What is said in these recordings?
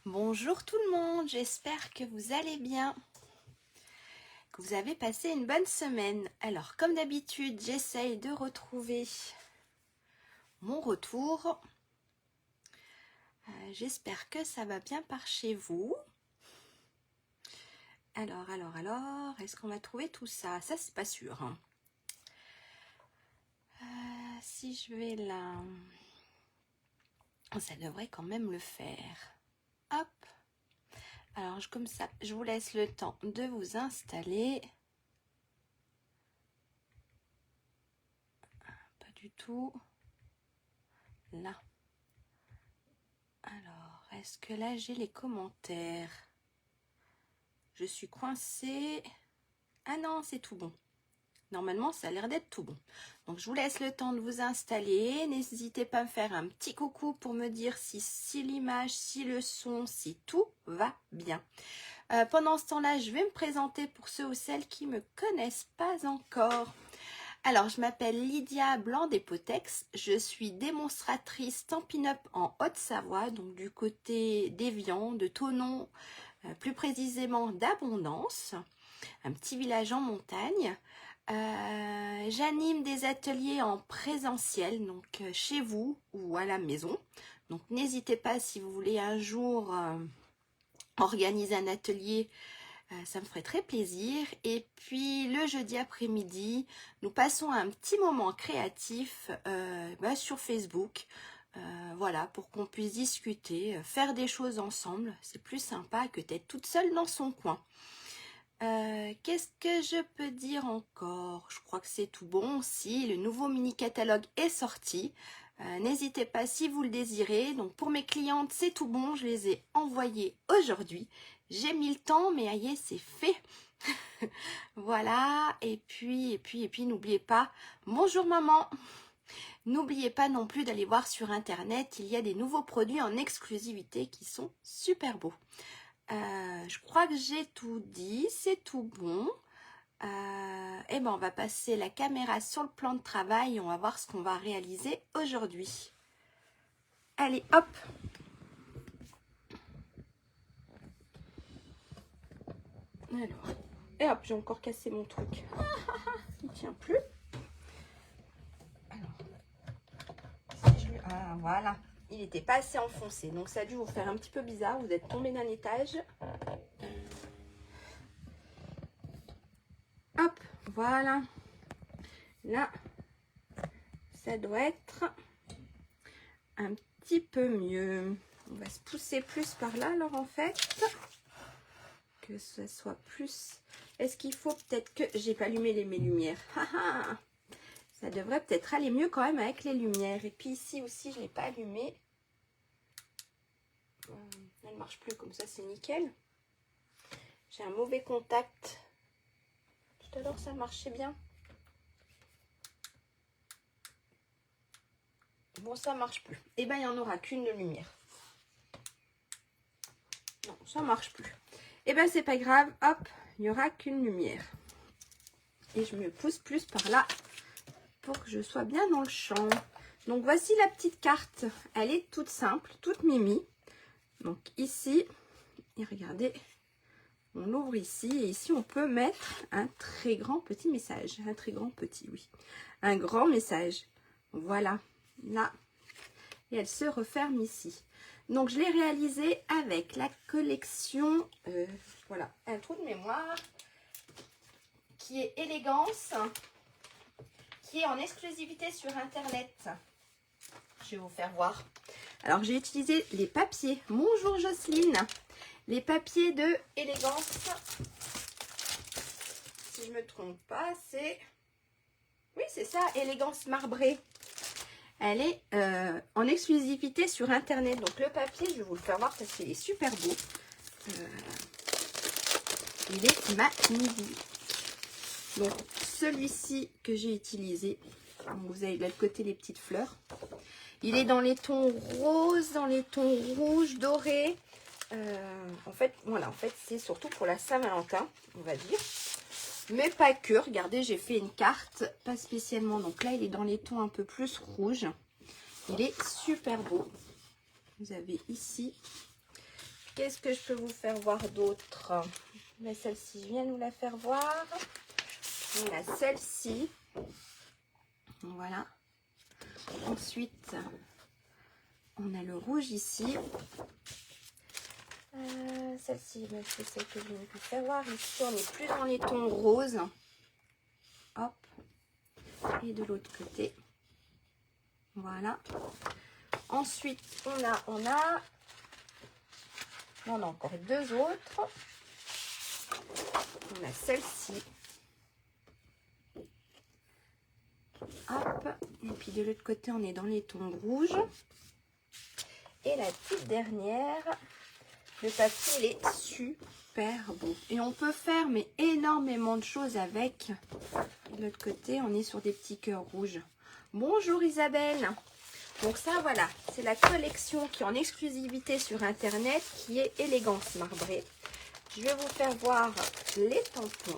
Bonjour tout le monde, j'espère que vous allez bien, que vous avez passé une bonne semaine. Alors comme d'habitude, j'essaye de retrouver mon retour. J'espère que ça va bien par chez vous. Alors, est-ce qu'on va trouver tout ça? Ça, c'est pas sûr. Hein. Si je vais là, ça devrait quand même le faire. Hop. Alors, comme ça, je vous laisse le temps de vous installer. Pas du tout. Là. Alors, est-ce que là, j'ai les commentaires? Je suis coincée. Ah non, c'est tout bon. Normalement, ça a l'air d'être tout bon. Donc, je vous laisse le temps de vous installer. N'hésitez pas à me faire un petit coucou pour me dire si l'image, si le son, si tout va bien. Pendant ce temps-là, je vais me présenter pour ceux ou celles qui ne me connaissent pas encore. Alors, je m'appelle Lydia Blanc-Despotex. Je suis démonstratrice Stampin' Up en Haute-Savoie, donc du côté d'Évian, de Thonon, plus précisément d'Abondance, un petit village en montagne. J'anime des ateliers en présentiel, donc chez vous ou à la maison. Donc n'hésitez pas si vous voulez un jour organiser un atelier, ça me ferait très plaisir. Et puis le jeudi après-midi, nous passons un petit moment créatif sur Facebook. Voilà, pour qu'on puisse discuter, faire des choses ensemble. C'est plus sympa que d'être toute seule dans son coin. Qu'est-ce que je peux dire encore? Je crois que c'est tout bon aussi. Le nouveau mini catalogue est sorti. N'hésitez pas si vous le désirez. Donc pour mes clientes, c'est tout bon. Je les ai envoyées aujourd'hui. J'ai mis le temps, mais aïe, c'est fait. Voilà. Et puis, n'oubliez pas. Bonjour maman. N'oubliez pas non plus d'aller voir sur internet. Il y a des nouveaux produits en exclusivité qui sont super beaux. Je crois que j'ai tout dit, c'est tout bon. Et ben on va passer la caméra sur le plan de travail et on va voir ce qu'on va réaliser aujourd'hui. Allez, hop! Alors, et hop, j'ai encore cassé mon truc. Il tient plus. Alors, si ah voilà, il n'était pas assez enfoncé, donc ça a dû vous faire un petit peu bizarre. Vous êtes tombé d'un étage. Hop, voilà. Là, ça doit être un petit peu mieux. On va se pousser plus par là alors en fait. Que ce soit plus... Est-ce qu'il faut peut-être que... J'ai pas allumé mes lumières. Ça devrait peut-être aller mieux quand même avec les lumières. Et puis ici aussi, je l'ai pas allumé. Elle ne marche plus comme ça, c'est nickel. J'ai un mauvais contact. Tout à l'heure, ça marchait bien. Bon, ça marche plus. Et ben, il n'y en aura qu'une de lumière. Non, ça marche plus. Et ben, c'est pas grave. Hop, il n'y aura qu'une lumière. Et je me pousse plus par là pour que je sois bien dans le champ. Donc, voici la petite carte. Elle est toute simple, toute mimi. Donc, ici, et regardez, on ouvre ici. Et ici, on peut mettre un très grand petit message. Un très grand petit, oui. Un grand message. Voilà. Là. Et elle se referme ici. Donc, je l'ai réalisé avec la collection, voilà, un trou de mémoire, qui est Élégance, qui est en exclusivité sur Internet. Je vais vous faire voir. Alors, j'ai utilisé les papiers. Bonjour Jocelyne. Les papiers de Élégance. Si je ne me trompe pas, c'est... Oui, c'est ça, Élégance marbrée. Elle est en exclusivité sur Internet. Donc, le papier, je vais vous le faire voir parce qu'il est super beau. Il est magnifique. Donc, celui-ci que j'ai utilisé, vous avez de l'autre côté les petites fleurs. Il est dans les tons roses, dans les tons rouges, dorés. En fait, voilà, en fait, c'est surtout pour la Saint-Valentin, on va dire. Mais pas que. Regardez, j'ai fait une carte, pas spécialement. Donc là, il est dans les tons un peu plus rouges. Il est super beau. Vous avez ici Qu'est-ce que je peux vous faire voir d'autre? Celle-ci, je viens de vous la faire voir. On a celle-ci. Voilà. Ensuite, on a le rouge ici. Celle-ci, c'est celle que je viens de vous faire voir. Ici, on n'est plus dans les tons roses. Hop. Et de l'autre côté. Voilà. Ensuite, on a encore deux autres. On a celle-ci. Hop. Et puis de l'autre côté, on est dans les tons rouges. Et la toute dernière, le papier, il est super beau. Et on peut faire mais énormément de choses avec. De l'autre côté, on est sur des petits cœurs rouges. Bonjour Isabelle. Donc ça, voilà, c'est la collection qui est en exclusivité sur Internet, qui est Élégance Marbrée. Je vais vous faire voir les tampons.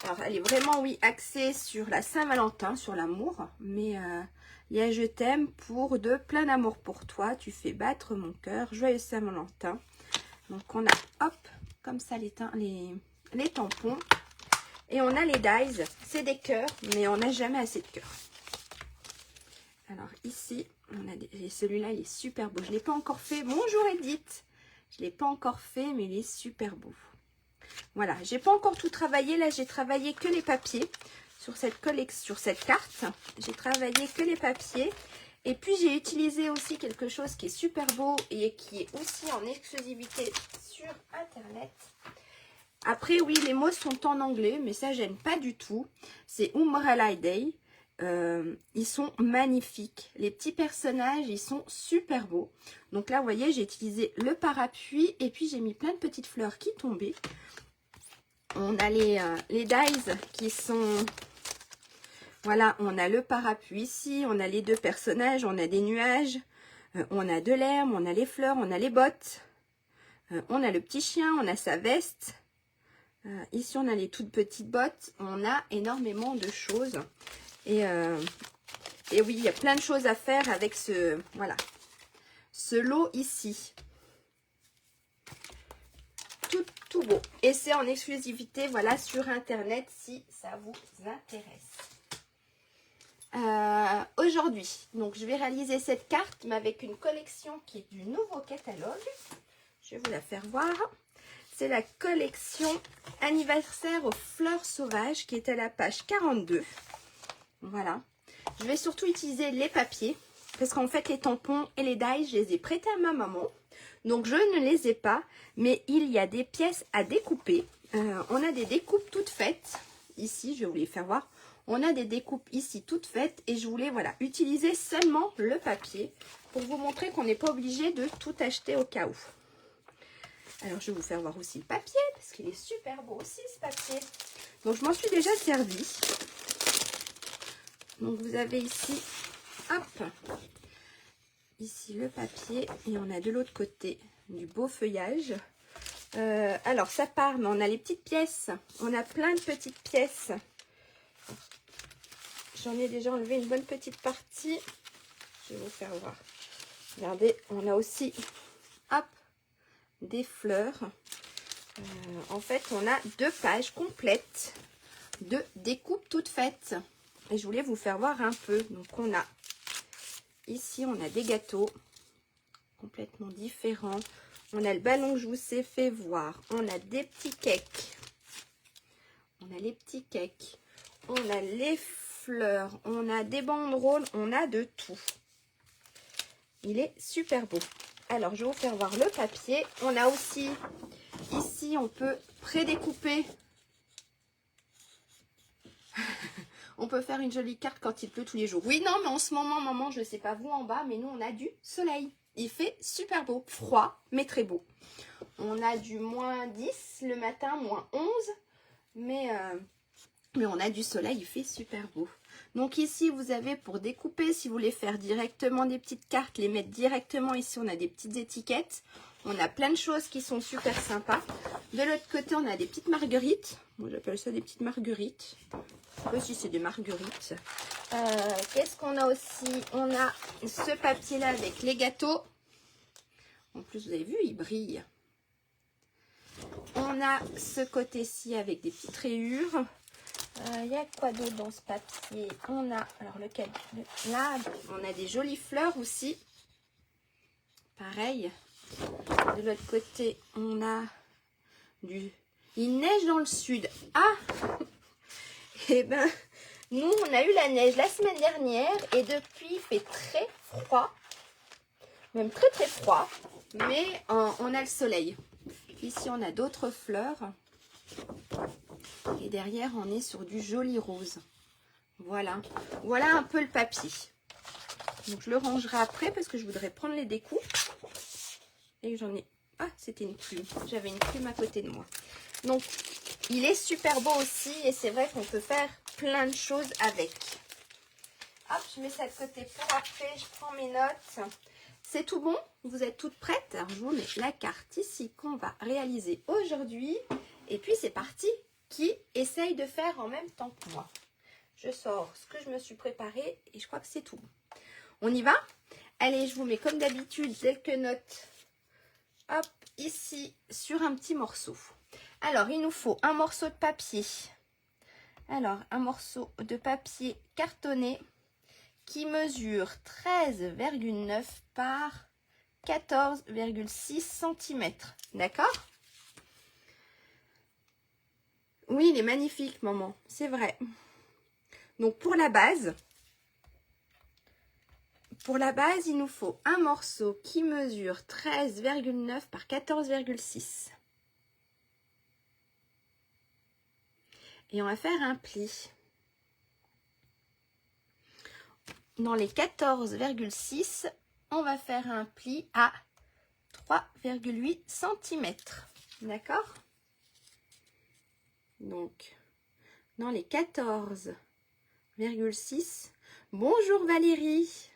Alors, elle est vraiment, oui, axée sur la Saint-Valentin, sur l'amour. Mais il y a Je t'aime pour de plein amour pour toi. Tu fais battre mon cœur. Joyeux Saint-Valentin. Donc, on a, hop, comme ça, les tampons. Et on a les dies. C'est des cœurs, mais on n'a jamais assez de cœurs. Alors, ici, on a celui-là, il est super beau. Je ne l'ai pas encore fait. Bonjour Edith. Je ne l'ai pas encore fait, mais il est super beau. Voilà, j'ai pas encore tout travaillé. Là, j'ai travaillé que les papiers sur cette collection, sur cette carte. J'ai travaillé que les papiers. Et puis, j'ai utilisé aussi quelque chose qui est super beau et qui est aussi en exclusivité sur Internet. Après, oui, les mots sont en anglais, mais ça, j'aime pas du tout. C'est Umbrella Day. Ils sont magnifiques. Les petits personnages, ils sont super beaux. Donc là, vous voyez, j'ai utilisé le parapluie et puis j'ai mis plein de petites fleurs qui tombaient. On a les dies qui sont... Voilà, on a le parapluie ici, on a les deux personnages, on a des nuages, on a de l'herbe, on a les fleurs, on a les bottes, on a le petit chien, on a sa veste. Ici, on a les toutes petites bottes. On a énormément de choses. Et oui, il y a plein de choses à faire avec ce lot ici. Tout beau. Et c'est en exclusivité, voilà, sur Internet, si ça vous intéresse. Aujourd'hui, donc je vais réaliser cette carte, mais avec une collection qui est du nouveau catalogue. Je vais vous la faire voir. C'est la collection anniversaire aux fleurs sauvages qui est à la page 42. Voilà. Je vais surtout utiliser les papiers parce qu'en fait les tampons et les dies, je les ai prêtés à ma maman. Donc je ne les ai pas, mais il y a des pièces à découper. On a des découpes toutes faites. Ici, je vais vous les faire voir. On a des découpes ici toutes faites et je voulais utiliser seulement le papier pour vous montrer qu'on n'est pas obligé de tout acheter au cas où. Alors, je vais vous faire voir aussi le papier, parce qu'il est super beau aussi, ce papier. Donc, je m'en suis déjà servi. Donc, vous avez ici, hop, ici le papier. Et on a de l'autre côté du beau feuillage. Alors, ça part, mais on a les petites pièces. On a plein de petites pièces. J'en ai déjà enlevé une bonne petite partie. Je vais vous faire voir. Regardez, on a aussi, hop, des fleurs. En fait, on a 2 pages complètes de découpes toutes faites. Et je voulais vous faire voir un peu. Donc, on a ici, on a des gâteaux complètement différents. On a le ballon que je vous ai fait voir. On a des petits cakes. On a les petits cakes. On a les fleurs. On a des banderoles. On a de tout. Il est super beau. Alors, je vais vous faire voir le papier. On a aussi, ici, on peut prédécouper. On peut faire une jolie carte quand il pleut tous les jours. Oui, non, mais en ce moment, maman, je ne sais pas vous en bas, mais nous, on a du soleil. Il fait super beau. Froid, mais très beau. On a du moins 10 le matin, moins 11. Mais on a du soleil, il fait super beau. Donc ici, vous avez pour découper, si vous voulez faire directement des petites cartes, les mettre directement ici, on a des petites étiquettes. On a plein de choses qui sont super sympas. De l'autre côté, on a des petites marguerites. Moi, j'appelle ça des petites marguerites. Aussi, c'est des marguerites. Qu'est-ce qu'on a aussi? On a ce papier-là avec les gâteaux. En plus, vous avez vu, il brille. On a ce côté-ci avec des petites rayures. Il y a quoi d'autre dans ce papier? On a, alors lequel? Là, on a des jolies fleurs aussi. Pareil. De l'autre côté, on a du... Il neige dans le sud. Ah! Eh ben, nous, on a eu la neige la semaine dernière et depuis, il fait très froid. Même très très froid. Mais on a le soleil. Ici, on a d'autres fleurs. Et derrière, on est sur du joli rose. Voilà. Voilà un peu le papier. Donc, je le rangerai après parce que je voudrais prendre les découpes. Et j'en ai... Ah, c'était une plume. J'avais une plume à côté de moi. Donc, il est super beau aussi. Et c'est vrai qu'on peut faire plein de choses avec. Hop, je mets ça de côté pour après. Je prends mes notes. C'est tout bon? Vous êtes toutes prêtes? Alors, je vous mets la carte ici qu'on va réaliser aujourd'hui. Et puis, c'est parti. Qui essaye de faire en même temps que moi? Je sors ce que je me suis préparé et je crois que c'est tout bon. On y va? Allez, je vous mets comme d'habitude quelques notes. Hop, ici, sur un petit morceau. Alors, il nous faut un morceau de papier. Alors, un morceau de papier cartonné qui mesure 13,9 par 14,6 cm. D'accord? Oui, il est magnifique, maman. C'est vrai. Donc, pour la base, il nous faut un morceau qui mesure 13,9 par 14,6. Et on va faire un pli. Dans les 14,6, on va faire un pli à 3,8 cm. D'accord? Donc, dans les 14,6, bonjour Valérie.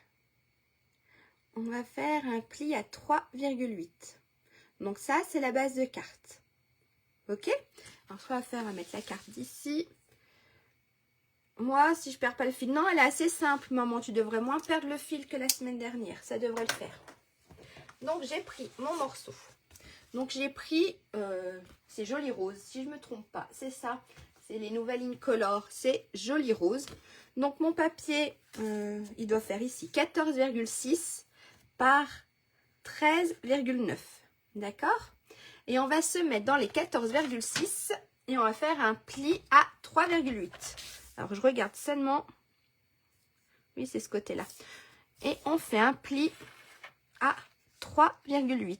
On va faire un pli à 3,8. Donc ça, c'est la base de carte. Ok? Alors, ce qu'on va faire, on va mettre la carte d'ici. Moi, si je perds pas le fil, non, elle est assez simple, maman. Tu devrais moins perdre le fil que la semaine dernière. Ça devrait le faire. Donc, j'ai pris mon morceau. Donc, j'ai pris, c'est Joli Rose, si je ne me trompe pas. C'est ça. C'est les nouvelles Incolor. C'est Joli Rose. Donc, mon papier, il doit faire ici 14,6 par 13,9. D'accord? Et on va se mettre dans les 14,6 et on va faire un pli à 3,8. Alors, je regarde seulement. Oui, c'est ce côté-là. Et on fait un pli à 3,8.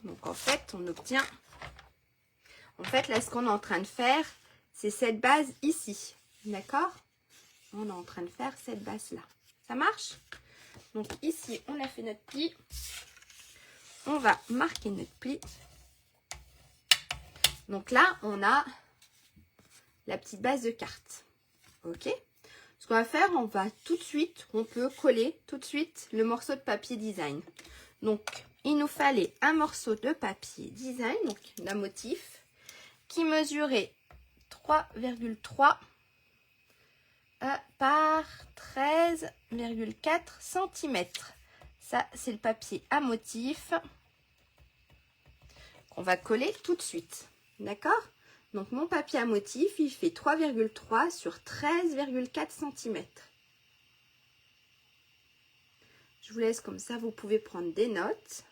Donc, en fait, on obtient... En fait, là, ce qu'on est en train de faire, c'est cette base ici. D'accord? On est en train de faire cette base-là. Ça marche? Donc, ici, on a fait notre pli. On va marquer notre pli. Donc là, on a la petite base de carte. Ok? Ce qu'on va faire, on va tout de suite, on peut coller tout de suite le morceau de papier design. Donc, il nous fallait un morceau de papier design, donc d'un motif, qui mesurait 3,3 par 13,4 cm. Ça, c'est le papier à motif qu'on va coller tout de suite. D'accord? Donc, mon papier à motif, il fait 3,3 sur 13,4 cm. Je vous laisse comme ça, vous pouvez prendre des notes.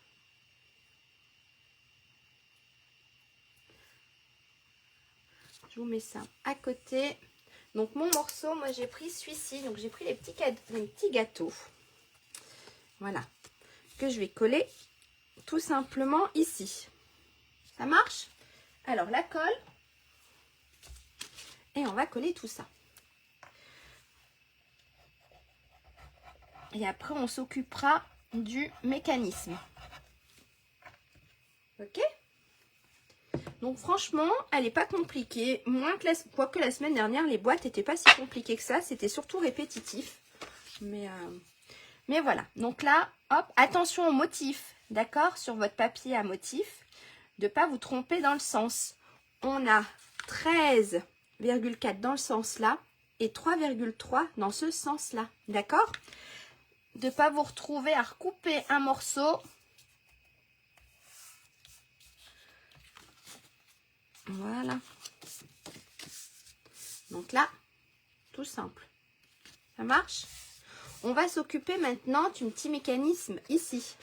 Je vous mets ça à côté. Donc, mon morceau, moi, j'ai pris celui-ci. Donc, j'ai pris les petits gâteaux. Voilà. Que je vais coller tout simplement ici. Ça marche? Alors, la colle. Et on va coller tout ça. Et après, on s'occupera du mécanisme. Ok? Donc, franchement, elle n'est pas compliquée. Moins que quoique la semaine dernière, les boîtes n'étaient pas si compliquées que ça. C'était surtout répétitif. Mais voilà. Donc là, hop, attention au motif. D'accord? Sur votre papier à motif. De ne pas vous tromper dans le sens. On a 13,4 dans le sens là. Et 3,3 dans ce sens-là. D'accord? de ne pas vous retrouver à recouper un morceau. Voilà. Donc là, tout simple. Ça marche? On va s'occuper maintenant d'un petit mécanisme ici.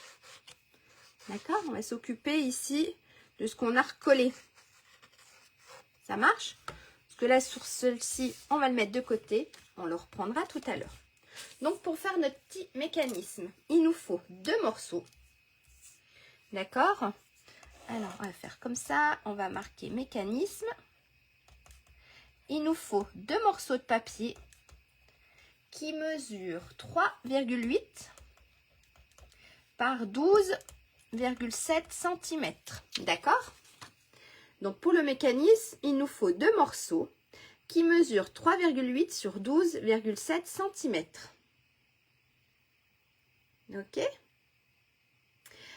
D'accord? On va s'occuper ici de ce qu'on a recollé. Ça marche? Parce que là, sur celle-ci, on va le mettre de côté. On le reprendra tout à l'heure. Donc, pour faire notre petit mécanisme, il nous faut 2 morceaux. D'accord? Alors, on va faire comme ça. On va marquer mécanisme. Il nous faut 2 morceaux de papier qui mesurent 3,8 par 12,7 cm. D'accord? Donc, pour le mécanisme, il nous faut 2 morceaux qui mesurent 3,8 sur 12,7 cm. Ok?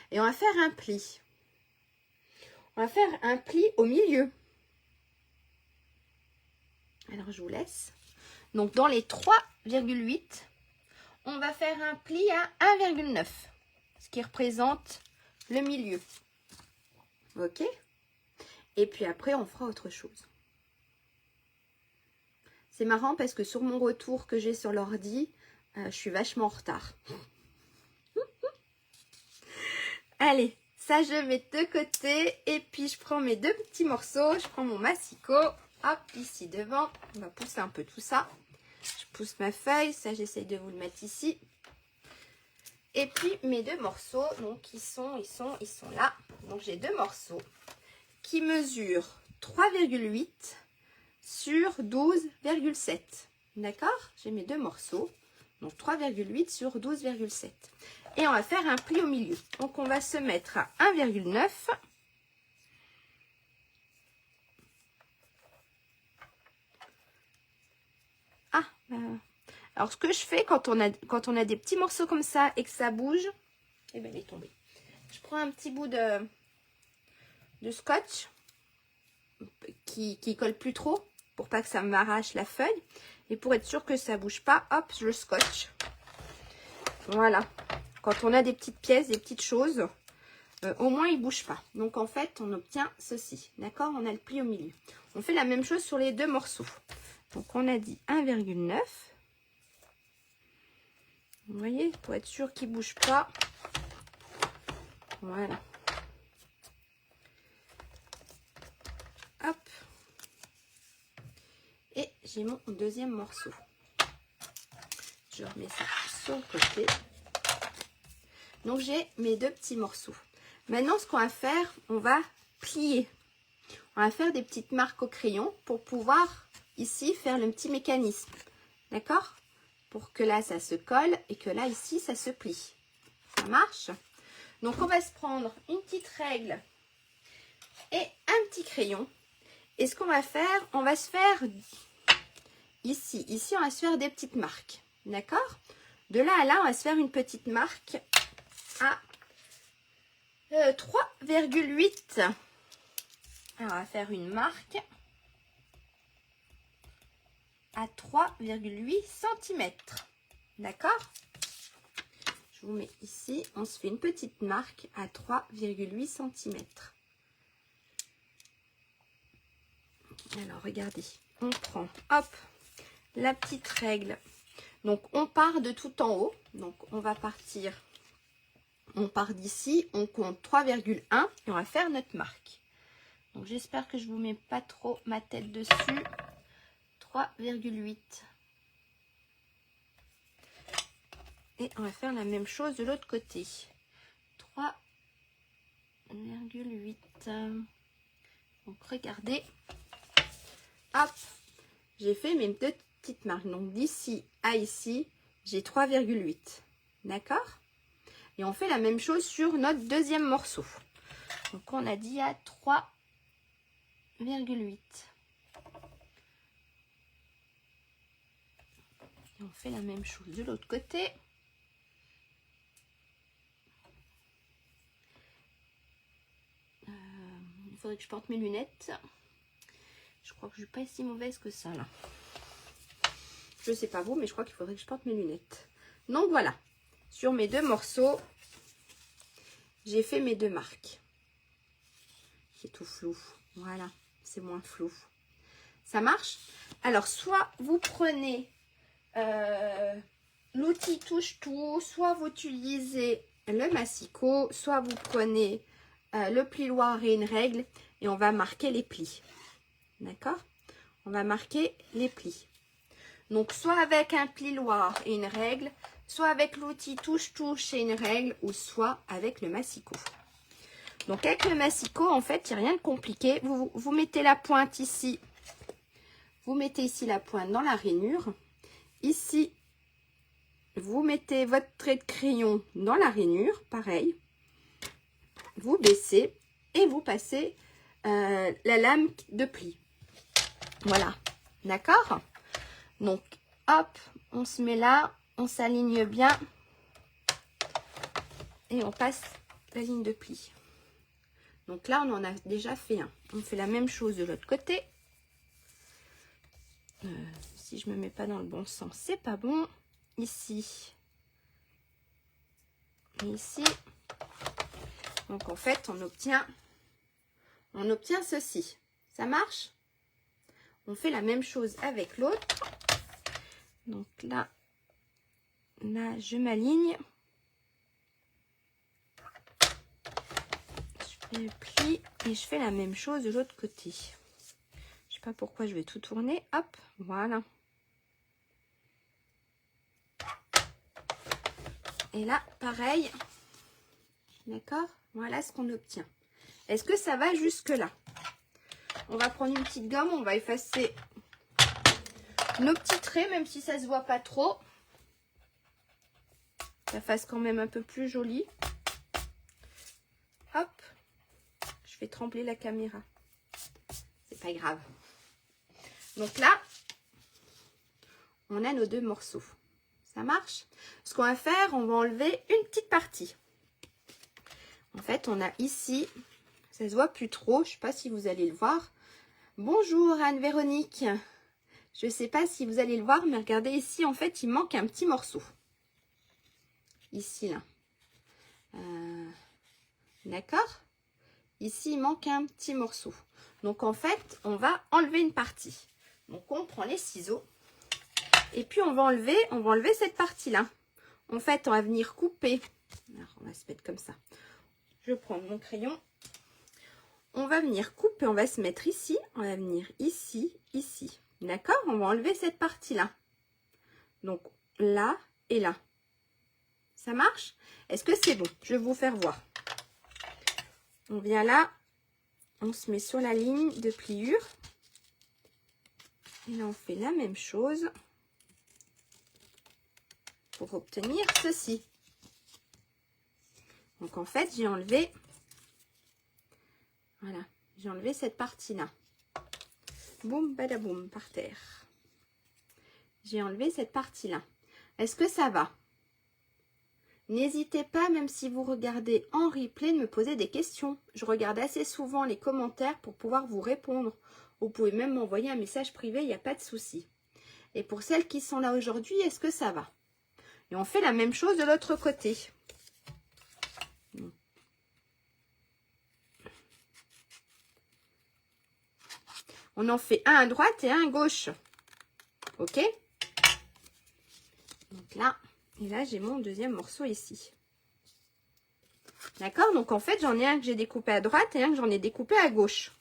Et on va faire un pli. On va faire un pli au milieu. Alors, je vous laisse. Donc, dans les 3,8, on va faire un pli à 1,9, ce qui représente le milieu. Ok? Et puis après, on fera autre chose. C'est marrant parce que sur mon retour que j'ai sur l'ordi, je suis vachement en retard. Allez, ça je mets de côté. Et puis je prends mes 2 petits morceaux. Je prends mon massicot. Hop, ici devant. On va pousser un peu tout ça. Je pousse ma feuille. Ça, j'essaye de vous le mettre ici. Et puis mes 2 morceaux. Donc ils sont là. Donc j'ai 2 morceaux qui mesurent 3,8 sur 12,7. D'accord? J'ai mes 2 morceaux. Donc 3,8 sur 12,7. Et on va faire un pli au milieu. Donc on va se mettre à 1,9. Ah, alors ce que je fais quand on a des petits morceaux comme ça et que ça bouge, eh bien, il est tombé. Je prends un petit bout de scotch qui colle plus trop pour pas que ça m'arrache la feuille. Et pour être sûr que ça bouge pas, hop, je le scotche. Voilà. Quand on a des petites pièces, des petites choses, au moins il ne bouge pas. Donc en fait, on obtient ceci. D'accord? On a le pli au milieu. On fait la même chose sur les 2 morceaux. Donc on a dit 1,9. Vous voyez, pour être sûr qu'il ne bouge pas. Voilà. Hop. Et j'ai mon 2e morceau. Je remets ça sur le côté. Donc j'ai mes 2 petits morceaux. Maintenant, ce qu'on va faire, on va plier. On va faire des petites marques au crayon pour pouvoir ici faire le petit mécanisme. D'accord? Pour que là, ça se colle et que là, ici, ça se plie. Ça marche? Donc, on va se prendre une petite règle et un petit crayon. Et ce qu'on va faire, on va se faire ici. Ici, on va se faire des petites marques. D'accord? De là à là, on va se faire une petite marque à 3,8. Alors, on va faire une marque à 3,8 cm. D'accord? Je vous mets ici. On se fait une petite marque à 3,8 cm. Alors, regardez. On prend, hop, la petite règle. Donc, on part de tout en haut. Donc, on va partir. On part d'ici. On compte 3,1 et on va faire notre marque. Donc, j'espère que je ne vous mets pas trop ma tête dessus. 3,8. Et on va faire la même chose de l'autre côté. 3,8. Donc, regardez. Hop. J'ai fait mes 2 petites marques. Donc, d'ici à ici, j'ai 3,8. D'accord? Et on fait la même chose sur notre 2e morceau. Donc, on a dit à 3,8. On fait la même chose de l'autre côté. Il faudrait que je porte mes lunettes. Je crois que je ne suis pas si mauvaise que ça là. Je ne sais pas vous, mais je crois qu'il faudrait que je porte mes lunettes. Donc voilà. sur mes 2 morceaux, j'ai fait mes 2 marques. C'est tout flou. Voilà, c'est moins flou. Ça marche? Alors, soit vous prenez l'outil touche-tout, soit vous utilisez le massicot, soit vous prenez le plioir et une règle et on va marquer les plis. D'accord? On va marquer les plis. Donc, soit avec un plioir et une règle, soit avec l'outil touche-touche et une règle, ou soit avec le massicot. Donc, avec le massicot, en fait, il n'y a rien de compliqué. Vous mettez la pointe ici. Vous mettez ici la pointe dans la rainure. Ici, vous mettez votre trait de crayon dans la rainure, pareil. Vous baissez et vous passez la lame de pli. Voilà, d'accord? Donc, hop, on se met là, on s'aligne bien et on passe la ligne de pli. Donc là, on en a déjà fait un. On fait la même chose de l'autre côté. Si je ne me mets pas dans le bon sens, c'est pas bon. Ici et ici. Donc en fait, on obtient ceci. Ça marche? On fait la même chose avec l'autre. Donc là, je m'aligne. Je fais le pli et je fais la même chose de l'autre côté. Je sais pas pourquoi je vais tout tourner. Hop, voilà. Et là, pareil. D'accord? Voilà ce qu'on obtient. Est-ce que ça va jusque là? On va prendre une petite gomme, on va effacer nos petits traits, même si ça se voit pas trop. Ça fasse quand même un peu plus joli. Hop. Je fais trembler la caméra. C'est pas grave. Donc là, on a nos 2 morceaux. Ça marche? Ce qu'on va faire, on va enlever une petite partie. En fait, on a ici, ça se voit plus trop, je ne sais pas si vous allez le voir. Bonjour Anne-Véronique. Je ne sais pas si vous allez le voir, mais regardez ici, en fait, il manque un petit morceau. Ici, là. D'accord? Ici, il manque un petit morceau. Donc, en fait, on va enlever une partie. Donc, on prend les ciseaux. Et puis, on va enlever cette partie-là. En fait, on va venir couper. Alors, on va se mettre comme ça. Je vais prendre mon crayon. On va venir couper, on va se mettre ici. On va venir ici, ici. D'accord? On va enlever cette partie-là. Donc, là et là. Ça marche? Est-ce que c'est bon? Je vais vous faire voir. On vient là. On se met sur la ligne de pliure. Et là, on fait la même chose pour obtenir ceci. Donc, en fait, j'ai enlevé, voilà, j'ai enlevé cette partie-là. Boum, badaboum, par terre. J'ai enlevé cette partie-là. Est-ce que ça va? N'hésitez pas, même si vous regardez en replay, de me poser des questions. Je regarde assez souvent les commentaires pour pouvoir vous répondre. Vous pouvez même m'envoyer un message privé, il n'y a pas de souci. Et pour celles qui sont là aujourd'hui, est-ce que ça va? Et on fait la même chose de l'autre côté. On en fait un à droite et un à gauche. Ok? Donc là, et là, j'ai mon deuxième morceau ici. D'accord? Donc en fait, j'en ai un que j'ai découpé à droite et un que j'en ai découpé à gauche.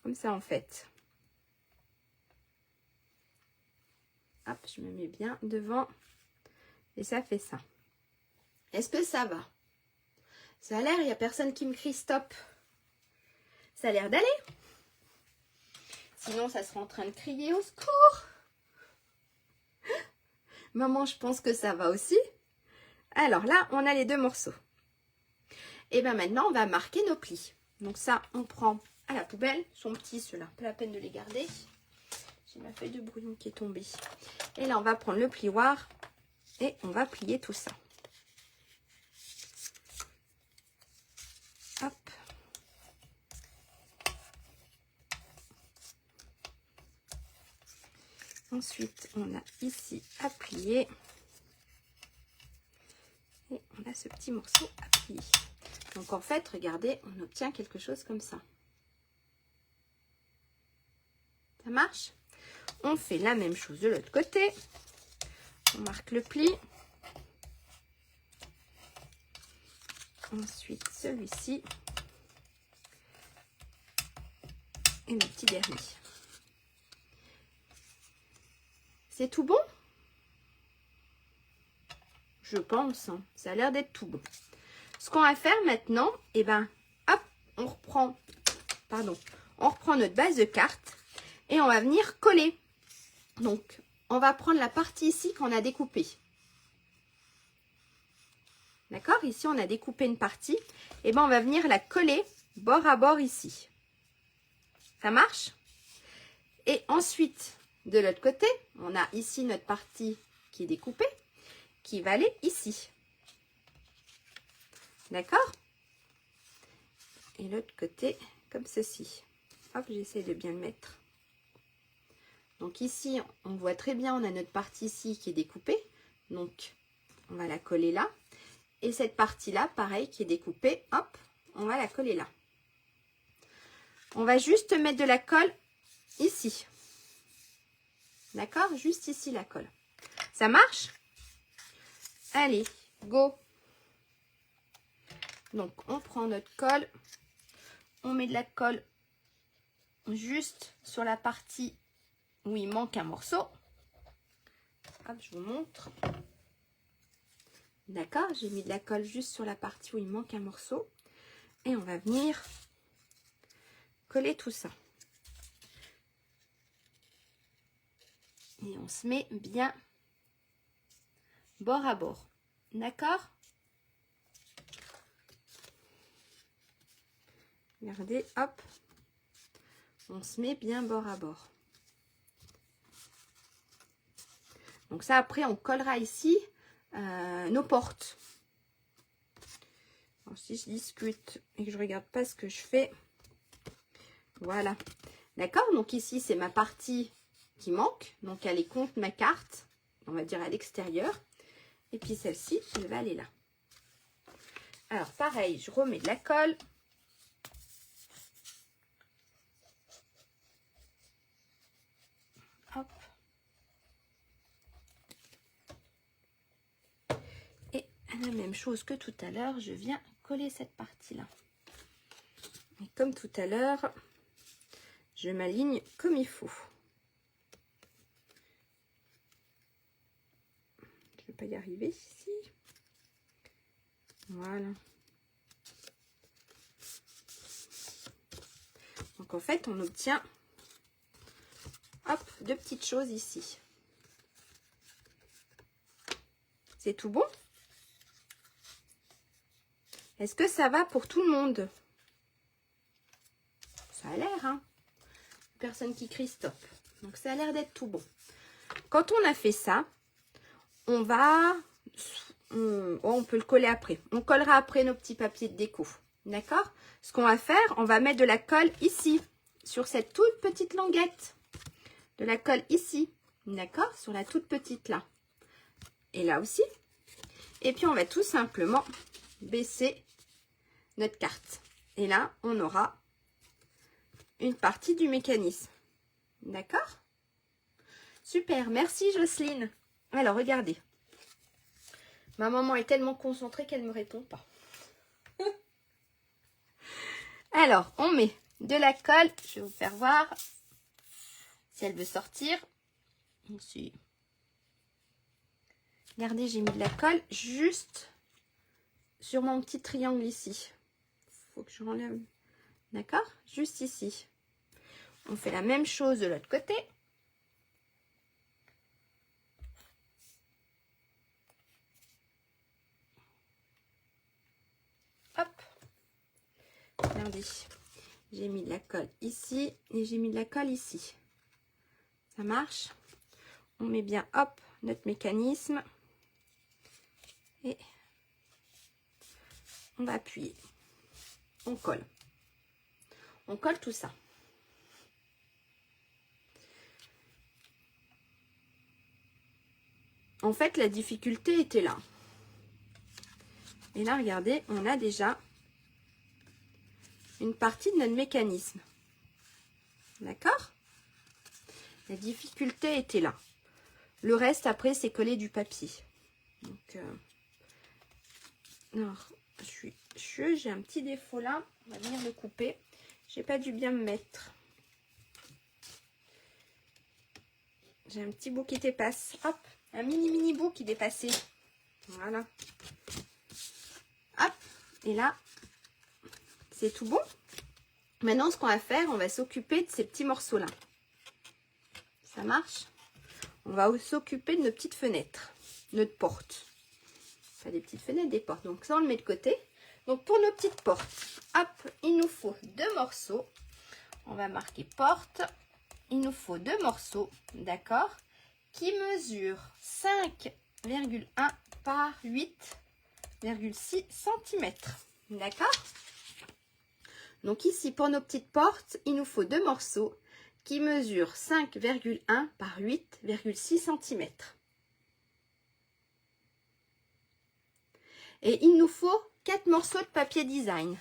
Comme ça, en fait. Hop, je me mets bien devant. Et ça fait ça. Est-ce que ça va? Ça a l'air, il n'y a personne qui me crie stop. Ça a l'air d'aller. Sinon, ça sera en train de crier au secours. Maman, je pense que ça va aussi. Alors là, on a les 2 morceaux. Et bien maintenant, on va marquer nos plis. Donc ça, on prend à la poubelle. Ils sont petits ceux-là, pas la peine de les garder. J'ai ma feuille de brouillon qui est tombée. Et là, on va prendre le plioir et on va plier tout ça. Hop. Ensuite, on a ici à plier. Et on a ce petit morceau à plier. Donc en fait, regardez, on obtient quelque chose comme ça. Ça marche? On fait la même chose de l'autre côté. On marque le pli. Ensuite, celui-ci. Et le petit dernier. C'est tout bon? Je pense, hein. Ça a l'air d'être tout bon. Ce qu'on va faire maintenant, eh ben, hop, on reprend notre base de carte et on va venir coller. Donc, on va prendre la partie ici qu'on a découpée. D'accord? Ici, on a découpé une partie. Et ben, on va venir la coller bord à bord ici. Ça marche? Et ensuite, de l'autre côté, on a ici notre partie qui est découpée, qui va aller ici. D'accord? Et l'autre côté, comme ceci. Hop, j'essaie de bien le mettre. Donc ici, on voit très bien, on a notre partie ici qui est découpée. Donc, on va la coller là. Et cette partie-là, pareil, qui est découpée, hop, on va la coller là. On va juste mettre de la colle ici. D'accord? Juste ici, la colle. Ça marche? Allez, go! Donc, on prend notre colle. On met de la colle juste sur la partie où il manque un morceau. Hop, je vous montre. D'accord, j'ai mis de la colle juste sur la partie où il manque un morceau. Et on va venir coller tout ça. Et on se met bien bord à bord. D'accord? Regardez, hop. On se met bien bord à bord. Donc ça, après, on collera ici nos portes. Alors, si je discute et que je regarde pas ce que je fais, voilà. D'accord? Donc ici, c'est ma partie qui manque. Donc elle est contre ma carte, on va dire à l'extérieur. Et puis celle-ci, elle va aller là. Alors pareil, je remets de la colle. Hop. Et la même chose que tout à l'heure, je viens coller cette partie-là. Et comme tout à l'heure, je m'aligne comme il faut. Je ne vais pas y arriver ici. Voilà. Donc en fait, on obtient hop, deux petites choses ici. C'est tout bon? Est-ce que ça va pour tout le monde? Ça a l'air, hein? Personne qui crie stop. Donc ça a l'air d'être tout bon. Quand on a fait ça, on va... on peut le coller après. On collera après nos petits papiers de déco. D'accord? Ce qu'on va faire, on va mettre de la colle ici, sur cette toute petite languette. De la colle ici. D'accord? Sur la toute petite là. Et là aussi. Et puis on va tout simplement baisser notre carte. Et là, on aura une partie du mécanisme. D'accord? Super, merci Jocelyne. Alors, regardez. Ma maman est tellement concentrée qu'elle ne me répond pas. Alors, on met de la colle. Je vais vous faire voir si elle veut sortir. Ici. Regardez, j'ai mis de la colle juste sur mon petit triangle ici. Il faut que je l'enlève. D'accord? Juste ici. On fait la même chose de l'autre côté. Hop. Regardez. J'ai mis de la colle ici et j'ai mis de la colle ici. Ça marche? On met bien, hop, notre mécanisme. Et on va appuyer. On colle. On colle tout ça. En fait, la difficulté était là. Et là, regardez, on a déjà une partie de notre mécanisme. D'accord? La difficulté était là. Le reste, après, c'est coller du papier. Donc, alors, j'ai un petit défaut là. On va venir le couper. J'ai pas dû bien me mettre. J'ai un petit bout qui dépasse. Hop, un mini bout qui dépassait. Voilà. Hop, et là, c'est tout bon. Maintenant, ce qu'on va faire, on va s'occuper de ces petits morceaux-là. Ça marche? On va s'occuper de nos petites fenêtres, notre porte. Enfin, des petites fenêtres, des portes. Donc, ça, on le met de côté. Donc, pour nos petites portes, hop, il nous faut 2 morceaux. On va marquer porte. Il nous faut 2 morceaux, d'accord, qui mesurent 5,1 par 8,6 cm. D'accord? Donc ici, pour nos petites portes, il nous faut 2 morceaux qui mesurent 5,1 par 8,6 cm. Et il nous faut 4 morceaux de papier design.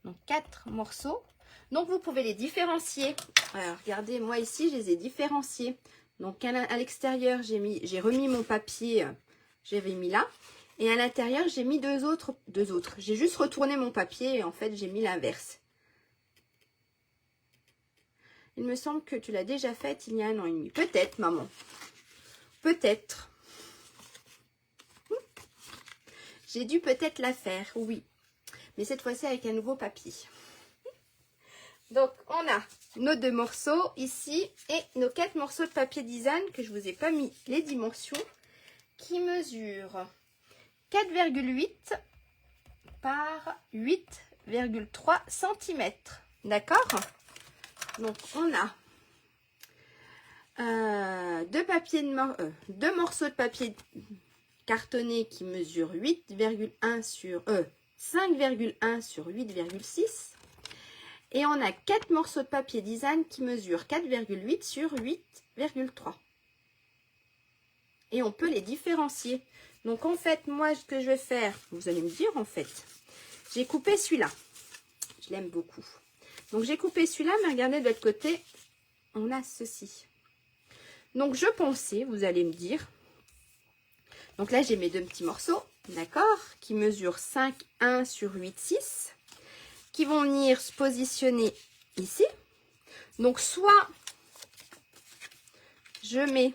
Donc 4 morceaux. Donc vous pouvez les différencier. Alors, regardez, moi ici, je les ai différenciés. Donc à l'extérieur, j'ai remis mon papier, j'avais mis là. Et à l'intérieur, j'ai mis deux autres. J'ai juste retourné mon papier et en fait, j'ai mis l'inverse. Il me semble que tu l'as déjà faite il y a 1 an et demi. Peut-être, maman. Peut-être. J'ai dû peut-être la faire, oui. Mais cette fois-ci avec un nouveau papier. Donc, on a nos 2 morceaux ici et nos 4 morceaux de papier design que je ne vous ai pas mis les dimensions qui mesurent 4,8 par 8,3 cm. D'accord? Donc, on a 2 morceaux de papier cartonné qui mesurent 8,1 sur 5,1 sur 8,6. Et on a 4 morceaux de papier design qui mesurent 4,8 sur 8,3. Et on peut les différencier. Donc en fait, moi, ce que je vais faire, vous allez me dire en fait, j'ai coupé celui-là. Je l'aime beaucoup. Donc j'ai coupé celui-là, mais regardez de l'autre côté, on a ceci. Donc je pensais, vous allez me dire, donc là j'ai mes 2 petits morceaux, d'accord, qui mesurent 5,1 sur 8,6. Qui vont venir se positionner ici. Donc, soit je mets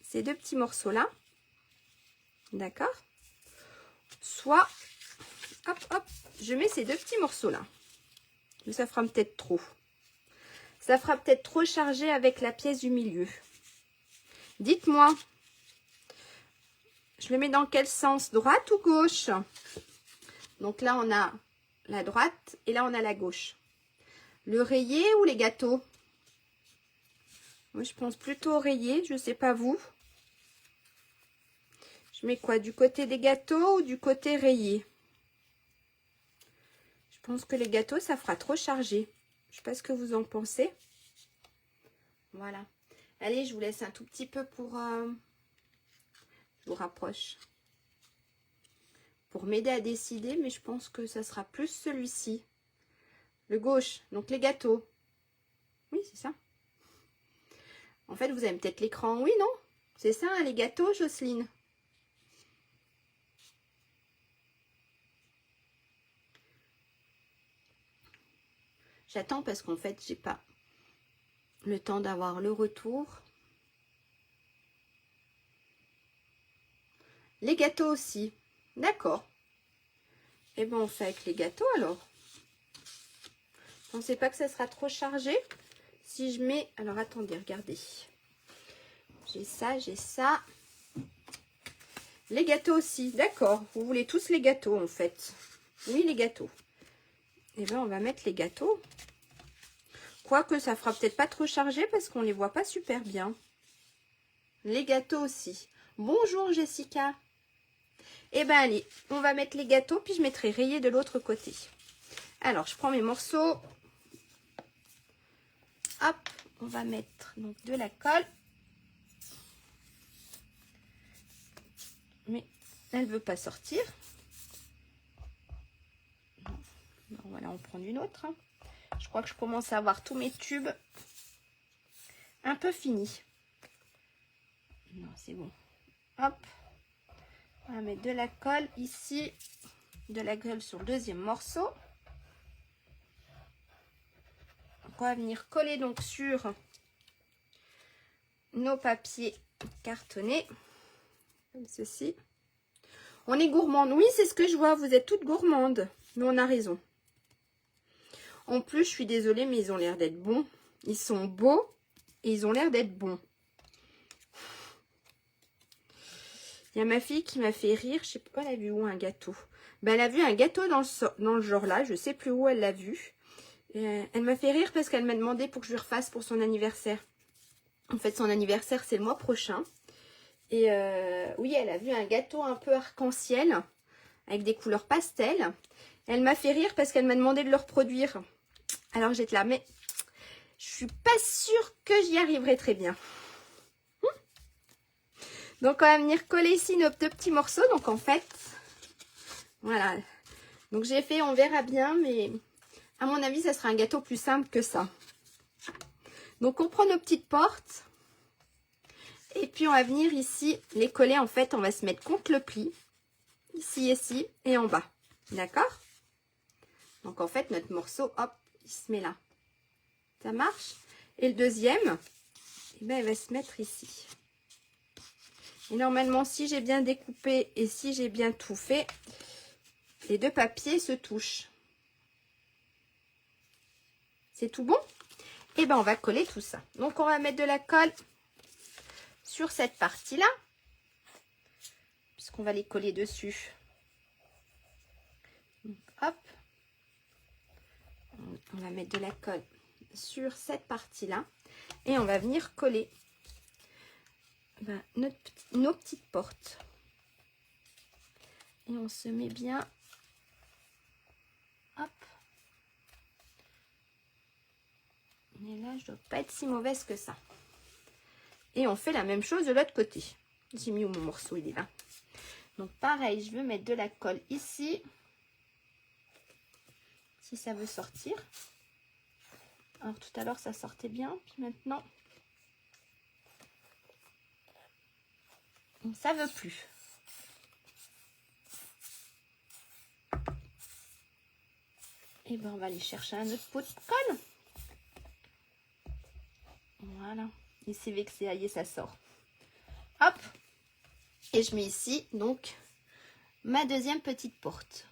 ces 2 petits morceaux-là, d'accord? Soit, hop, hop, je mets ces 2 petits morceaux-là. Mais ça fera peut-être trop. Ça fera peut-être trop chargé avec la pièce du milieu. Dites-moi, je le mets dans quel sens? Droite ou gauche? Donc là, on a la droite et là on a la gauche. Le rayé ou les gâteaux? Moi je pense plutôt au rayé, je sais pas vous. Je mets quoi? Du côté des gâteaux ou du côté rayé? Je pense que les gâteaux ça fera trop chargé. Je sais pas ce que vous en pensez. Voilà. Allez, je vous laisse un tout petit peu pour... je vous rapproche. Pour m'aider à décider, mais je pense que ça sera plus celui-ci. Le gauche, donc les gâteaux. Oui, c'est ça. En fait, vous avez peut-être l'écran. Oui, non? C'est ça, hein, les gâteaux, Jocelyne? J'attends parce qu'en fait, j'ai pas le temps d'avoir le retour. Les gâteaux aussi. D'accord. Et ben on fait avec les gâteaux alors. Pensez pas que ça sera trop chargé. Si je mets... Alors attendez, regardez. J'ai ça, j'ai ça. Les gâteaux aussi. D'accord. Vous voulez tous les gâteaux en fait. Oui, les gâteaux. Et ben on va mettre les gâteaux. Quoique ça fera peut-être pas trop chargé parce qu'on les voit pas super bien. Les gâteaux aussi. Bonjour Jessica. Et ben allez, on va mettre les gâteaux puis je mettrai rayé de l'autre côté. Alors je prends mes morceaux. Hop, on va mettre donc de la colle. Mais elle ne veut pas sortir. en prendre une autre. Hein. Je crois que je commence à avoir tous mes tubes un peu finis. Non, c'est bon. Hop. On va mettre de la colle ici. De la colle sur le deuxième morceau. On va venir coller donc sur nos papiers cartonnés. Comme ceci. On est gourmande. Oui, c'est ce que je vois. Vous êtes toutes gourmandes. Mais on a raison. En plus, je suis désolée, mais ils ont l'air d'être bons. Ils sont beaux et ils ont l'air d'être bons. Il y a ma fille qui m'a fait rire. Je sais pas, elle a vu où un gâteau. Ben, elle a vu un gâteau dans le genre là. Je sais plus où elle l'a vu. Elle m'a fait rire parce qu'elle m'a demandé pour que je lui refasse pour son anniversaire. En fait, son anniversaire, c'est le mois prochain. Et oui, elle a vu un gâteau un peu arc-en-ciel avec des couleurs pastel. Elle m'a fait rire parce qu'elle m'a demandé de le reproduire. Alors, j'étais là, mais je suis pas sûre que j'y arriverai très bien. Donc, on va venir coller ici nos deux petits morceaux. Donc, en fait, voilà. Donc, j'ai fait, on verra bien, mais à mon avis, ça sera un gâteau plus simple que ça. Donc, on prend nos petites portes. Et puis, on va venir ici les coller. En fait, on va se mettre contre le pli. Ici et en bas. D'accord? Donc, en fait, notre morceau, hop, il se met là. Ça marche? Et le deuxième, eh ben, il va se mettre ici. Et normalement, si j'ai bien découpé et si j'ai bien tout fait, les deux papiers se touchent. C'est tout bon? Et ben, on va coller tout ça. Donc, on va mettre de la colle sur cette partie-là, puisqu'on va les coller dessus. Donc, hop. On va mettre de la colle sur cette partie-là. Et on va venir coller nos petites portes. Et on se met bien. Hop. Et là, je ne dois pas être si mauvaise que ça. Et on fait la même chose de l'autre côté. J'ai mis où mon morceau, il est là. Donc pareil, je veux mettre de la colle ici. Si ça veut sortir. Alors tout à l'heure, ça sortait bien. Puis maintenant, ça veut plus. Et ben on va aller chercher un autre pot de colle. Voilà. Et c'est vexé, ça y est, ça sort. Hop. Et je mets ici, donc, ma deuxième petite porte.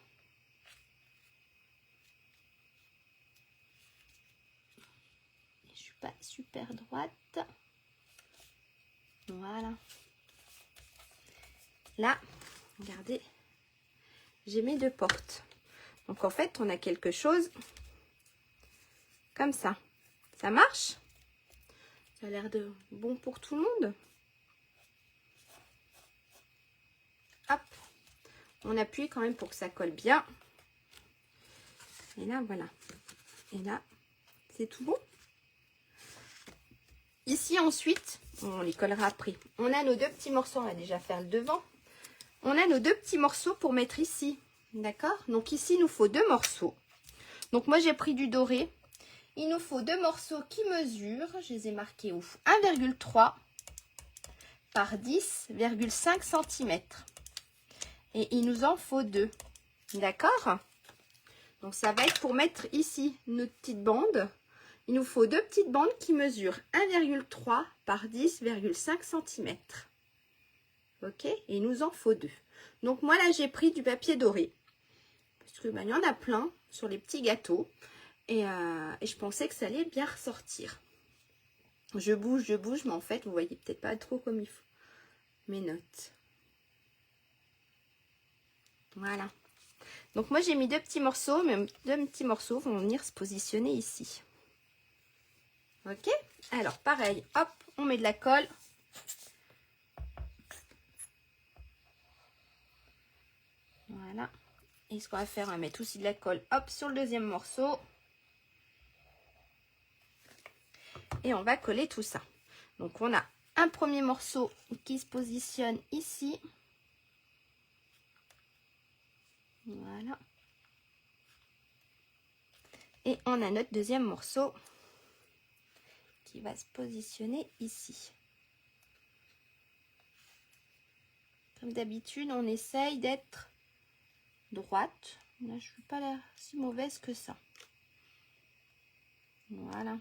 Je ne suis pas super droite. Voilà. Là, regardez, j'ai mes deux portes. Donc, en fait, on a quelque chose comme ça. Ça marche? Ça a l'air de bon pour tout le monde. Hop. On appuie quand même pour que ça colle bien. Et là, voilà. Et là, c'est tout bon. Ici, ensuite, on les collera après. On a nos deux petits morceaux. On va déjà faire le devant. On a nos deux petits morceaux pour mettre ici. D'accord? Donc ici, il nous faut deux morceaux. Donc moi, j'ai pris du doré. Il nous faut deux morceaux qui mesurent. Je les ai marqués où? 1,3 par 10,5 cm. Et il nous en faut deux. D'accord? Donc ça va être pour mettre ici notre petite bande. Il nous faut deux petites bandes qui mesurent 1,3 par 10,5 cm. Ok? Et il nous en faut deux. Donc moi là j'ai pris du papier doré. Parce que il y en a plein sur les petits gâteaux. Et je pensais que ça allait bien ressortir. Je bouge, mais en fait vous voyez peut-être pas trop comme il faut. Mes notes. Voilà. Donc moi j'ai mis deux petits morceaux, mais deux petits morceaux vont venir se positionner ici. Ok? Alors pareil, hop, on met de la colle. Voilà. Et ce qu'on va faire, on va mettre aussi de la colle, hop, sur le deuxième morceau. Et on va coller tout ça. Donc on a un premier morceau qui se positionne ici. Voilà. Et on a notre deuxième morceau qui va se positionner ici. Comme d'habitude, on essaye d'être droite. Là, je ne suis pas là si mauvaise que ça. Voilà.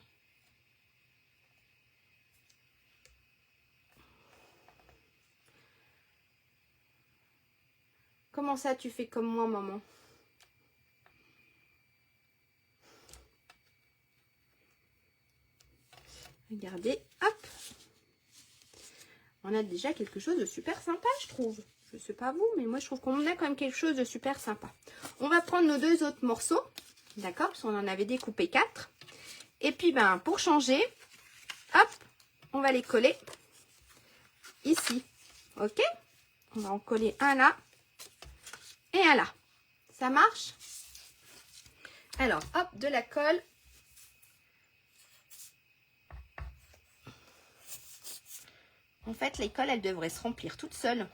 Comment ça, tu fais comme moi, maman? Regardez, hop. On a déjà quelque chose de super sympa, je trouve. Je sais pas vous, mais moi, je trouve qu'on a quand même quelque chose de super sympa. On va prendre nos deux autres morceaux, d'accord? Parce qu'on en avait découpé 4. Et puis, ben, pour changer, hop, on va les coller ici. Ok? On va en coller un là et un là. Ça marche? Alors, hop, de la colle. En fait, les colles, elles devraient se remplir toutes seules.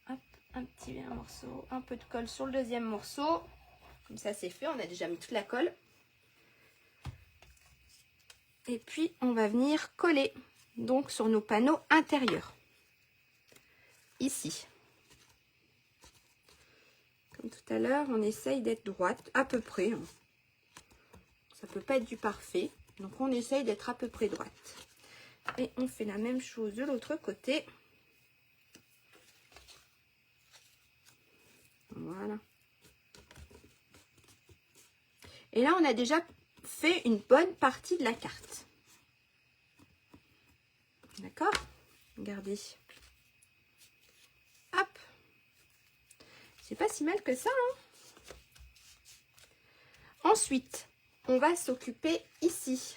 Hop, un morceau, un peu de colle sur le deuxième morceau. Comme ça, c'est fait. On a déjà mis toute la colle. Et puis, on va venir coller donc sur nos panneaux intérieurs. Ici. Comme tout à l'heure, on essaye d'être droite, à peu près. Ça peut pas être du parfait. Donc, on essaye d'être à peu près droite. Et on fait la même chose de l'autre côté. Voilà. Et là, on a déjà fait une bonne partie de la carte. D'accord? Regardez. Hop. C'est pas si mal que ça, hein? Ensuite, on va s'occuper ici.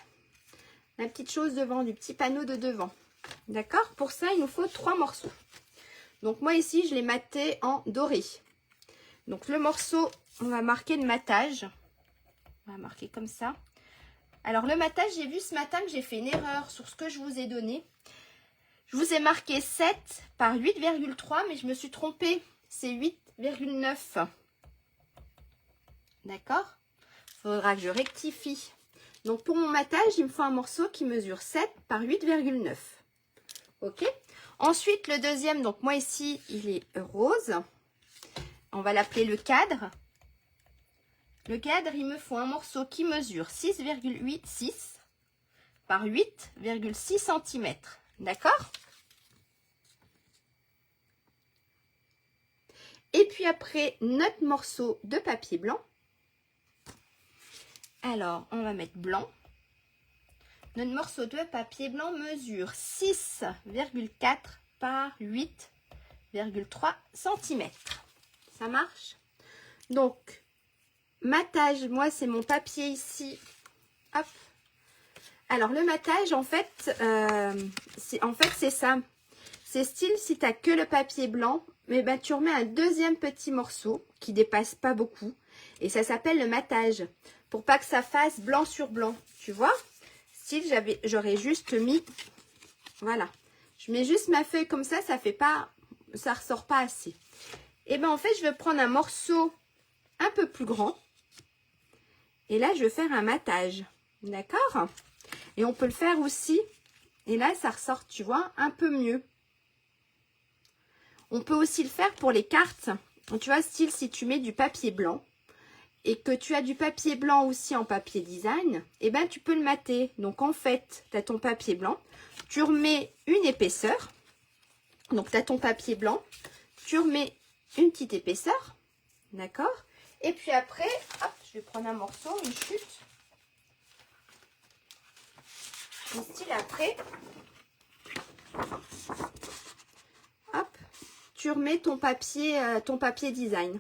La petite chose devant, du petit panneau de devant. D'accord? Pour ça, il nous faut 3 morceaux. Donc, moi, ici, je l'ai maté en doré. Donc, le morceau, on va marquer le matage. On va marquer comme ça. Alors, le matage, j'ai vu ce matin que j'ai fait une erreur sur ce que je vous ai donné. Je vous ai marqué 7 par 8,3, mais je me suis trompée. C'est 8,9. D'accord? Il faudra que je rectifie. Donc, pour mon matage, il me faut un morceau qui mesure 7 par 8,9. Ok? Ensuite, le deuxième, donc moi ici, il est rose. On va l'appeler le cadre. Le cadre, il me faut un morceau qui mesure 6,86 par 8,6 cm. D'accord? Et puis après, notre morceau de papier blanc. Alors, on va mettre blanc. Notre morceau de papier blanc mesure 6,4 par 8,3 cm. Ça marche? Donc, matage, moi, c'est mon papier ici. Hop. Alors, le matage, en fait, c'est ça. C'est style, si tu n'as que le papier blanc, mais ben, tu remets un deuxième petit morceau qui dépasse pas beaucoup. Et ça s'appelle le matage. Pour pas que ça fasse blanc sur blanc. Tu vois? Style, j'aurais juste mis... Voilà. Je mets juste ma feuille comme ça, ça fait pas... Ça ressort pas assez. Et ben en fait, je vais prendre un morceau un peu plus grand. Et là, je vais faire un matage. D'accord? Et on peut le faire aussi. Et là, ça ressort, tu vois, un peu mieux. On peut aussi le faire pour les cartes. Tu vois, style, si tu mets du papier blanc et que tu as du papier blanc aussi en papier design, et ben tu peux le mater. Donc, en fait, tu as ton papier blanc. Tu remets une épaisseur. Donc, tu as ton papier blanc. Tu remets une petite épaisseur. D'accord? Et puis après, hop, je vais prendre un morceau, une chute. Et style après, hop, tu remets ton papier design.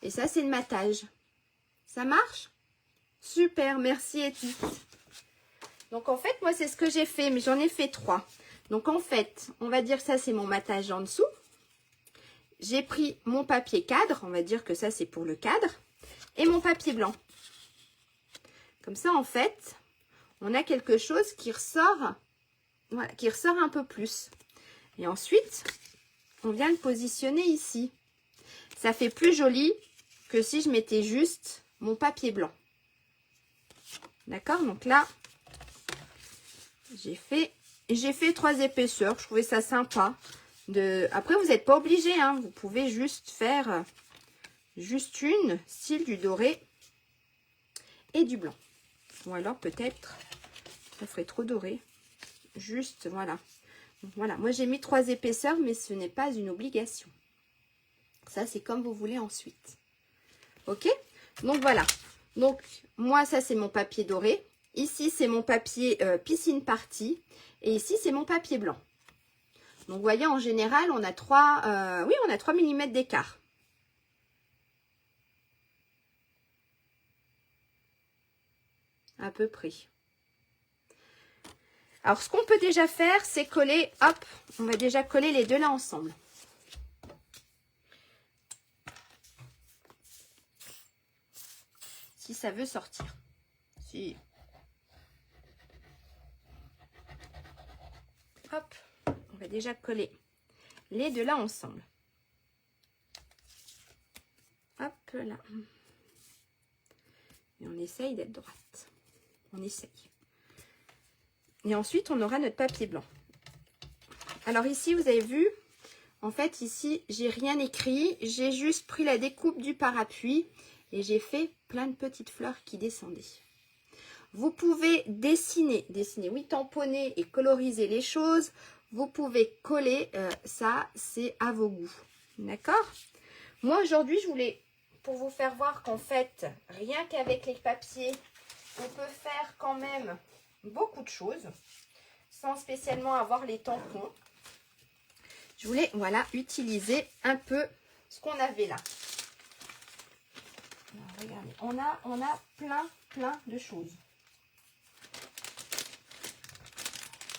Et ça, c'est le matage. Ça marche? Super, merci Etty. Donc en fait, moi, c'est ce que j'ai fait, mais j'en ai fait 3. Donc en fait, on va dire que ça, c'est mon matage en dessous. J'ai pris mon papier cadre, on va dire que ça, c'est pour le cadre, et mon papier blanc. Comme ça, en fait, on a quelque chose qui ressort, voilà, qui ressort un peu plus. Et ensuite, on vient le positionner ici. Ça fait plus joli que si je mettais juste mon papier blanc. D'accord? Donc là, j'ai fait 3 épaisseurs. Je trouvais ça sympa. Après, vous n'êtes pas obligé, hein. Vous pouvez juste faire juste une, style du doré et du blanc. Ou alors peut-être, ça ferait trop doré. Juste, voilà. Donc, voilà, moi j'ai mis 3 épaisseurs, mais ce n'est pas une obligation. Ça, c'est comme vous voulez ensuite. Ok? Donc voilà. Donc, moi, ça, c'est mon papier doré. Ici, c'est mon papier piscine party. Et ici, c'est mon papier blanc. Donc, vous voyez, en général, on a 3 mm d'écart. À peu près. Alors, ce qu'on peut déjà faire, c'est coller, hop, on va déjà coller les deux là ensemble. Si ça veut sortir. Si. Hop, on va déjà coller les deux là ensemble. Hop là. Et on essaye d'être droite. On essaye. Et ensuite, on aura notre papier blanc. Alors ici, vous avez vu, en fait, ici, j'ai rien écrit. J'ai juste pris la découpe du parapluie et j'ai fait plein de petites fleurs qui descendaient. Vous pouvez dessiner, oui, tamponner et coloriser les choses. Vous pouvez coller, ça, c'est à vos goûts. D'accord? Moi, aujourd'hui, je voulais, pour vous faire voir qu'en fait, rien qu'avec les papiers, on peut faire quand même beaucoup de choses, sans spécialement avoir les tampons. Je voulais, voilà, utiliser un peu ce qu'on avait là. Alors, regardez, on a plein de choses.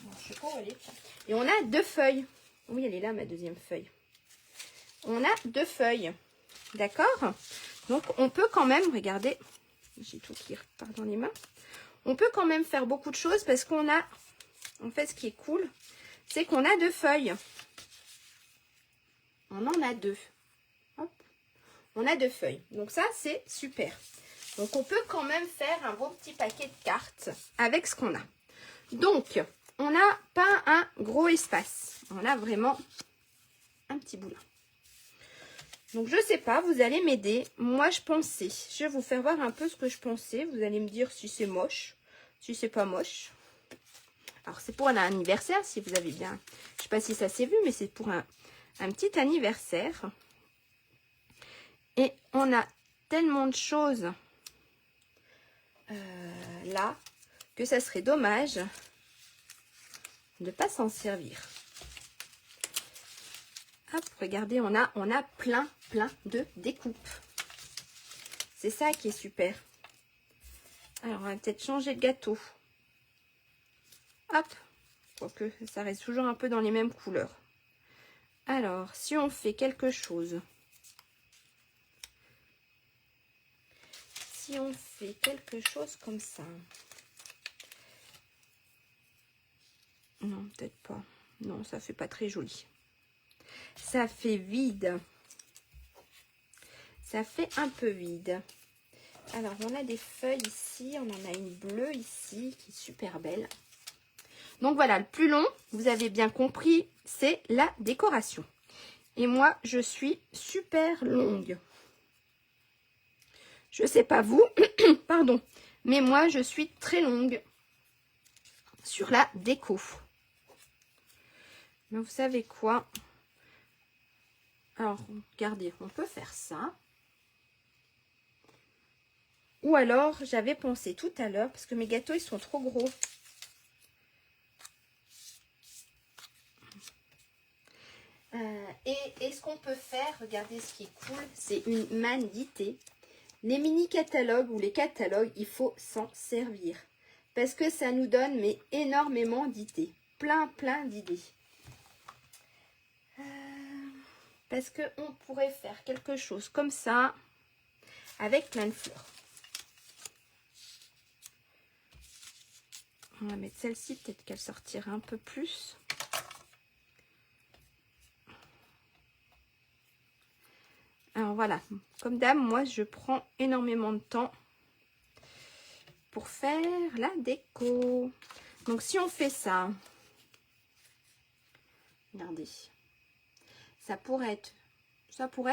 Alors, je sais pas où elle est. Et on a 2 feuilles. Oui, elle est là, ma deuxième feuille. On a 2 feuilles. D'accord? Donc, on peut quand même, regardez, j'ai tout qui repart dans les mains. On peut quand même faire beaucoup de choses parce qu'on a, en fait, ce qui est cool, c'est qu'on a 2 feuilles. On en a 2. Hop. On a 2 feuilles. Donc ça, c'est super. Donc, on peut quand même faire un beau petit paquet de cartes avec ce qu'on a. Donc, on n'a pas un gros espace. On a vraiment un petit bout là. Donc, je sais pas, vous allez m'aider. Moi, je pensais. Je vais vous faire voir un peu ce que je pensais. Vous allez me dire si c'est moche, si c'est pas moche. Alors, c'est pour un anniversaire, si vous avez bien... Je sais pas si ça s'est vu, mais c'est pour un petit anniversaire. Et on a tellement de choses là que ça serait dommage de ne pas s'en servir. Hop, regardez, on a plein de découpes. C'est ça qui est super. Alors, on va peut-être changer de gâteau. Hop, quoique ça reste toujours un peu dans les mêmes couleurs. Alors, si on fait quelque chose... Si on fait quelque chose comme ça... Non, peut-être pas. Non, ça fait pas très joli. Ça fait vide. Ça fait un peu vide. Alors, on a des feuilles ici. On en a une bleue ici qui est super belle. Donc, voilà, le plus long, vous avez bien compris, c'est la décoration. Et moi, je suis super longue. Je sais pas vous, pardon, mais moi, je suis très longue sur la déco. Mais vous savez quoi? Alors, regardez, on peut faire ça. Ou alors, j'avais pensé tout à l'heure, parce que mes gâteaux, ils sont trop gros. Et ce qu'on peut faire, regardez ce qui est cool, c'est une manne d'idées. Les mini-catalogues ou les catalogues, il faut s'en servir. Parce que ça nous donne mais énormément d'idées. Plein d'idées. Parce qu'on pourrait faire quelque chose comme ça, avec plein de fleurs. On va mettre celle-ci, peut-être qu'elle sortira un peu plus. Alors Alors voilà, comme d'hab, moi je prends énormément de temps pour faire la déco. Donc si on fait ça, regardez, ça pourrait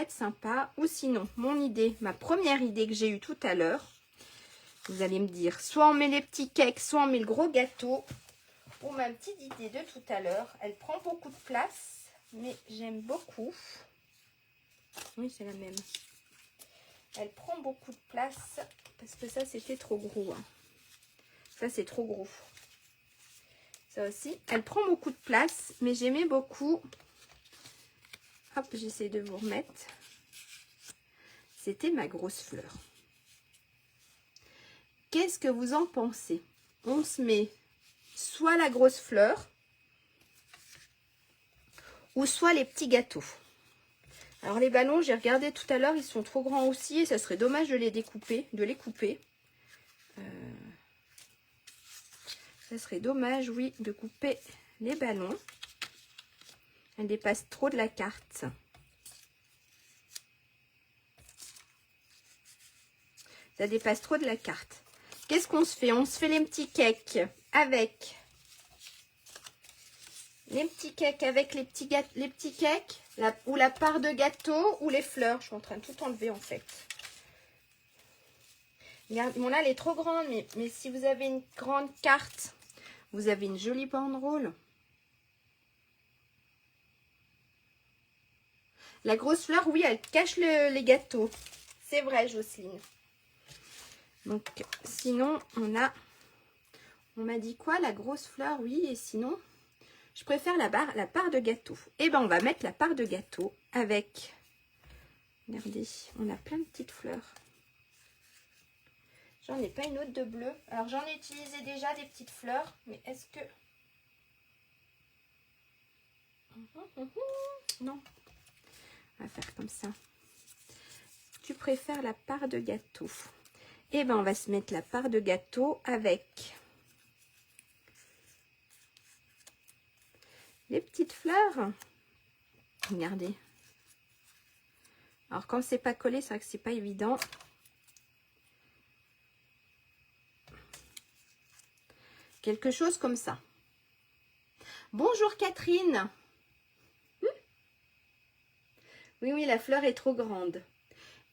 être sympa. Ou sinon, mon idée, ma première idée que j'ai eue tout à l'heure, vous allez me dire, soit on met les petits cakes, soit on met le gros gâteau. Ou ma petite idée de tout à l'heure, elle prend beaucoup de place, mais j'aime beaucoup. Oui, c'est la même. Elle prend beaucoup de place parce que ça, c'était trop gros. Hein. Ça, c'est trop gros. Ça aussi, elle prend beaucoup de place, mais j'aimais beaucoup. Hop, j'essaie de vous remettre. C'était ma grosse fleur. Qu'est-ce que vous en pensez? On se met soit la grosse fleur, ou soit les petits gâteaux. Alors les ballons, j'ai regardé tout à l'heure, ils sont trop grands aussi et ça serait dommage de les découper, couper. Ça serait dommage, oui, de couper les ballons. Elles dépassent trop de la carte. Ça dépasse trop de la carte. Qu'est-ce qu'on se fait? On se fait les petits cakes avec les petits cakes, ou la part de gâteau ou les fleurs. Je suis en train de tout enlever en fait. Regarde, bon là elle est trop grande, mais si vous avez une grande carte, vous avez une jolie banderole. La grosse fleur, oui, elle cache les gâteaux. C'est vrai, Jocelyne. Donc, sinon, on m'a dit quoi? La grosse fleur, oui, et sinon, je préfère la part de gâteau. Eh ben, on va mettre la part de gâteau avec, regardez, on a plein de petites fleurs. J'en ai pas une autre de bleu. Alors, j'en ai utilisé déjà des petites fleurs, mais est-ce que... Non. On va faire comme ça. Tu préfères la part de gâteau? Eh ben, on va se mettre la part de gâteau avec les petites fleurs. Regardez. Alors, quand c'est pas collé, c'est vrai que c'est pas évident. Quelque chose comme ça. Bonjour Catherine. Oui, oui, la fleur est trop grande.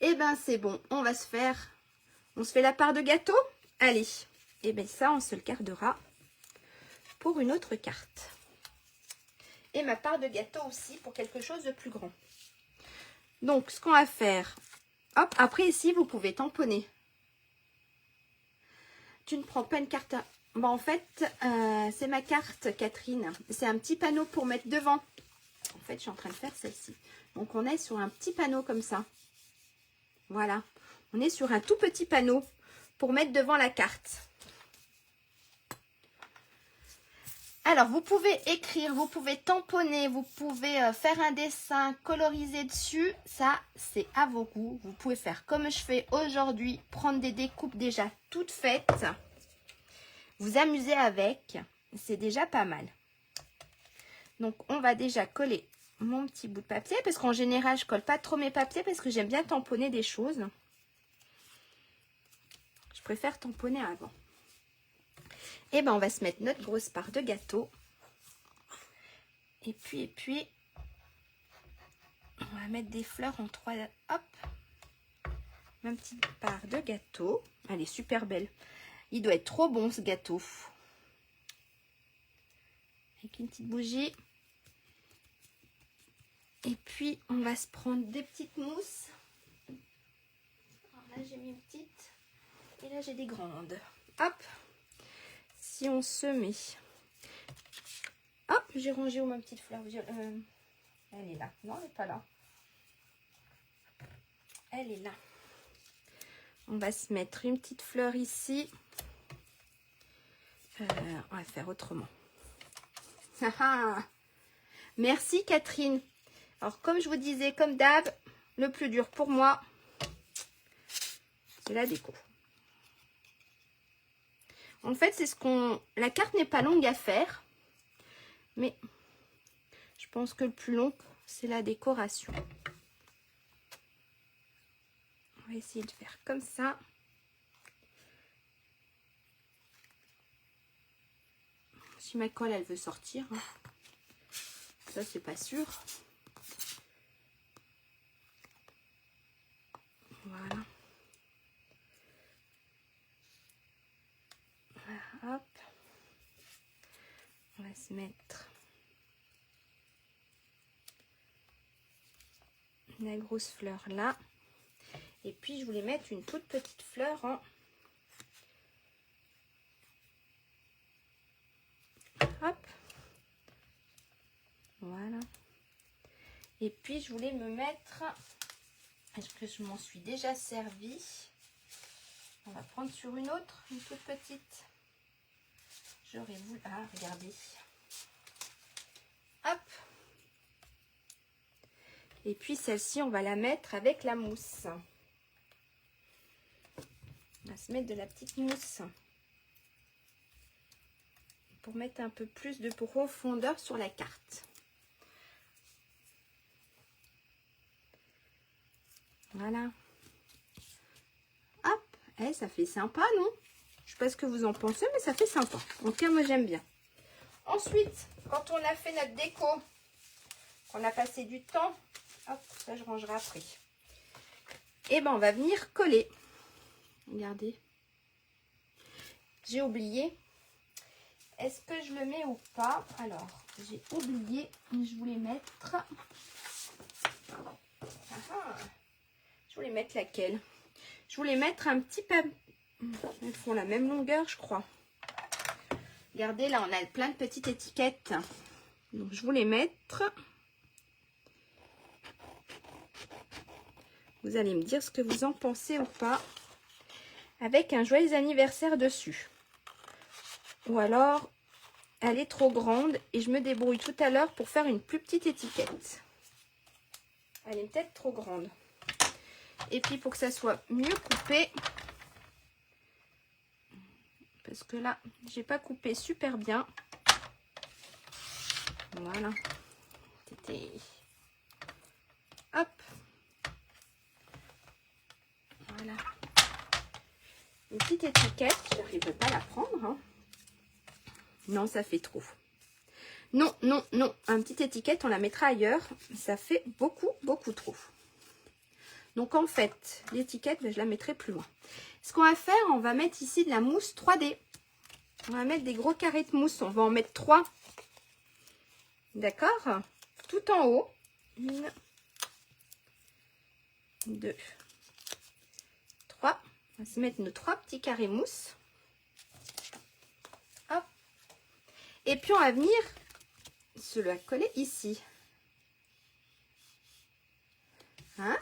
Eh ben, c'est bon. On se fait la part de gâteau? Allez. Eh ben, ça, on se le gardera pour une autre carte. Et ma part de gâteau aussi pour quelque chose de plus grand. Donc, ce qu'on va faire... Hop, après ici, vous pouvez tamponner. Tu ne prends pas une carte... Bon, en fait, c'est ma carte, Catherine. C'est un petit panneau pour mettre devant. En fait, je suis en train de faire celle-ci. Donc, on est sur un petit panneau comme ça. Voilà. On est sur un tout petit panneau pour mettre devant la carte. Alors, vous pouvez écrire, vous pouvez tamponner, vous pouvez faire un dessin colorisé dessus. Ça, c'est à vos goûts. Vous pouvez faire comme je fais aujourd'hui, prendre des découpes déjà toutes faites. Vous amuser avec, c'est déjà pas mal. Donc, on va déjà coller mon petit bout de papier. Parce qu'en général, je colle pas trop mes papiers parce que j'aime bien tamponner des choses. Je préfère tamponner avant. Et ben, on va se mettre notre grosse part de gâteau. Et puis, on va mettre des fleurs en 3. Hop. Ma petite part de gâteau. Elle est super belle. Il doit être trop bon ce gâteau. Avec une petite bougie. Et puis, on va se prendre des petites mousses. Alors là, j'ai mis une petite. Et là, j'ai des grandes. Hop. Si on se met... Hop, j'ai rangé où ma petite fleur violette. Elle est là. Non, elle n'est pas là. Elle est là. On va se mettre une petite fleur ici. On va faire autrement. Merci Catherine. Alors, comme je vous disais, comme d'hab, le plus dur pour moi, c'est la déco. En fait, c'est ce qu'on... La carte n'est pas longue à faire. Mais je pense que le plus long, c'est la décoration. essayer de faire comme ça. Si ma colle elle veut sortir, hein. Ça c'est pas sûr. Voilà. Voilà, hop. On va se mettre la grosse fleur là. Et puis je voulais mettre une toute petite fleur en hop. Voilà. Et puis je voulais me mettre, est-ce que je m'en suis déjà servi? On va prendre sur une autre, une toute petite. J'aurais voulu, ah regardez. Hop. Et puis celle-ci, on va la mettre avec la mousse. On va se mettre de la petite mousse pour mettre un peu plus de profondeur sur la carte. Voilà. Hop. Eh, ça fait sympa, non? Je sais pas ce que vous en pensez, mais ça fait sympa. En tout cas, moi, j'aime bien. Ensuite, quand on a fait notre déco, qu'on a passé du temps, hop, ça, je rangerai après. Et ben, on va venir coller. Regardez. J'ai oublié. Est-ce que je le mets ou pas? Alors, j'ai oublié. Je voulais mettre... Je voulais mettre laquelle? Je voulais mettre un petit peu... Elles font la même longueur, je crois. Regardez, là, on a plein de petites étiquettes. Donc, je voulais mettre... Vous allez me dire ce que vous en pensez ou pas. Avec un joyeux anniversaire dessus. Ou alors, elle est trop grande et je me débrouille tout à l'heure pour faire une plus petite étiquette. Elle est peut-être trop grande. Et puis pour que ça soit mieux coupé, parce que là, j'ai pas coupé super bien. Voilà. Hop. Voilà. Une petite étiquette, j'arrive pas à la prendre. Hein. Non, ça fait trop. Non, non, non. Une petite étiquette, on la mettra ailleurs. Ça fait beaucoup, beaucoup trop. Donc en fait, l'étiquette, je la mettrai plus loin. Ce qu'on va faire, on va mettre ici de la mousse 3D. On va mettre des gros carrés de mousse. On va en mettre 3. D'accord? Tout en haut. 1, 2, 3. On va se mettre nos 3 petits carrés mousse. Hop. Et puis on va venir se la coller ici. Hein?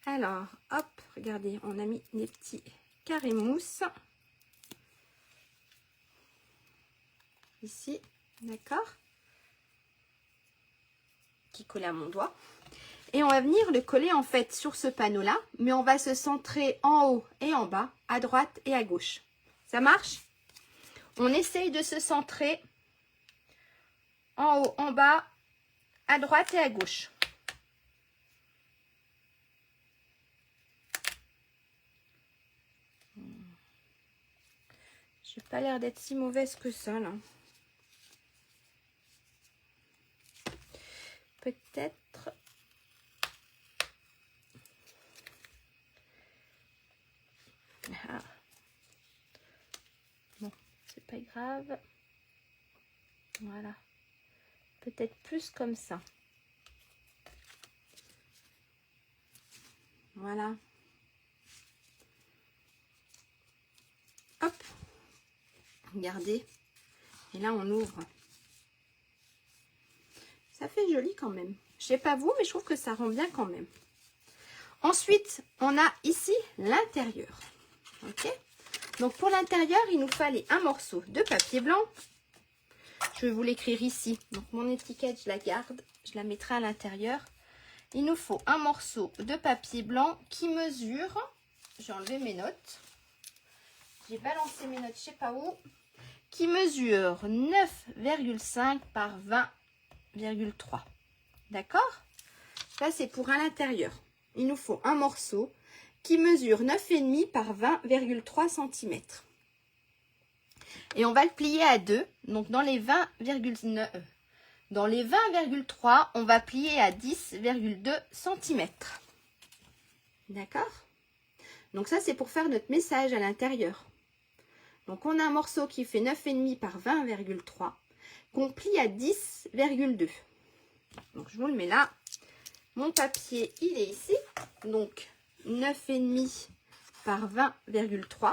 Alors, hop, regardez, on a mis des petits carrés mousse. Ici, d'accord? Qui colle à mon doigt. Et on va venir le coller en fait sur ce panneau-là. Mais on va se centrer en haut et en bas, à droite et à gauche. Ça marche? On essaye de se centrer en haut, en bas, à droite et à gauche. J'ai pas l'air d'être si mauvaise que ça, là. Peut-être... Ah. Bon, c'est pas grave. Voilà. Peut-être plus comme ça. Voilà. Hop. Regardez. Et là, on ouvre. Ça fait joli quand même. Je sais pas vous, mais je trouve que ça rend bien quand même. Ensuite, on a ici l'intérieur. Ok. Donc, pour l'intérieur, il nous fallait un morceau de papier blanc. Je vais vous l'écrire ici. Donc, mon étiquette, je la garde. Je la mettrai à l'intérieur. Il nous faut un morceau de papier blanc qui mesure... J'ai enlevé mes notes. J'ai balancé mes notes, je sais pas où. Qui mesure 9,5 par 20,3. D'accord? Ça, c'est pour à l'intérieur. Il nous faut un morceau. qui mesure 9,5 par 20,3 cm. Et on va le plier à 2. Donc dans les 20,9, dans les 20,3, on va plier à 10,2 cm. D'accord? Donc ça, c'est pour faire notre message à l'intérieur. Donc on a un morceau qui fait 9,5 par 20,3 qu'on plie à 10,2. Donc je vous le mets là. Mon papier, il est ici. Donc 9,5 par 20,3.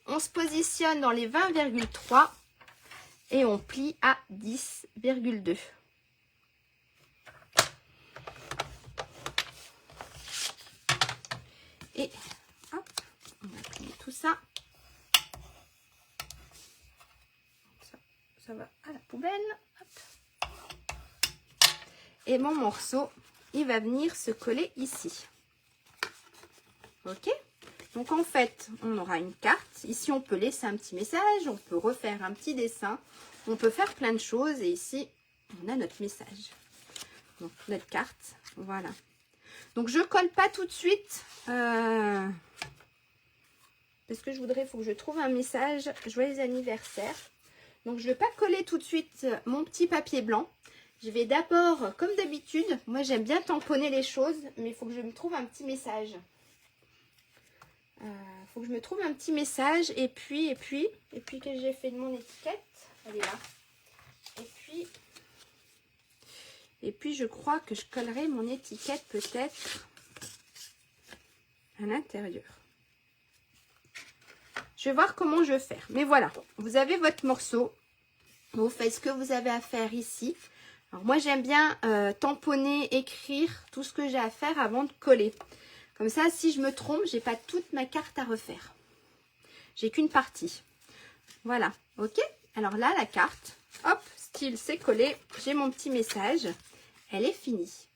On se positionne dans les 20,3 et on plie à 10,2. Et hop, on va plier tout ça. Ça va à la poubelle. Hop. Et mon morceau, il va venir se coller ici. Ok? Donc en fait, on aura une carte. Ici, on peut laisser un petit message, on peut refaire un petit dessin, on peut faire plein de choses. Et ici, on a notre message. Donc notre carte, voilà. Donc je colle pas tout de suite. Parce que je voudrais, il faut que je trouve un message. Joyeux anniversaire. Donc je ne vais pas coller tout de suite mon petit papier blanc. Je vais d'abord, comme d'habitude, moi j'aime bien tamponner les choses, mais il faut que je me trouve un petit message. Faut que je me trouve un petit message et puis que j'ai fait de mon étiquette, elle est là. Et puis je crois que je collerai mon étiquette peut-être à l'intérieur. Je vais voir comment je vais faire. Mais voilà, vous avez votre morceau. Vous faites ce que vous avez à faire ici. Alors moi j'aime bien tamponner, écrire tout ce que j'ai à faire avant de coller. Comme ça, si je me trompe, j'ai pas toute ma carte à refaire. J'ai qu'une partie. Voilà, ok? Alors là, la carte, hop, style, c'est collé. J'ai mon petit message. Elle est finie.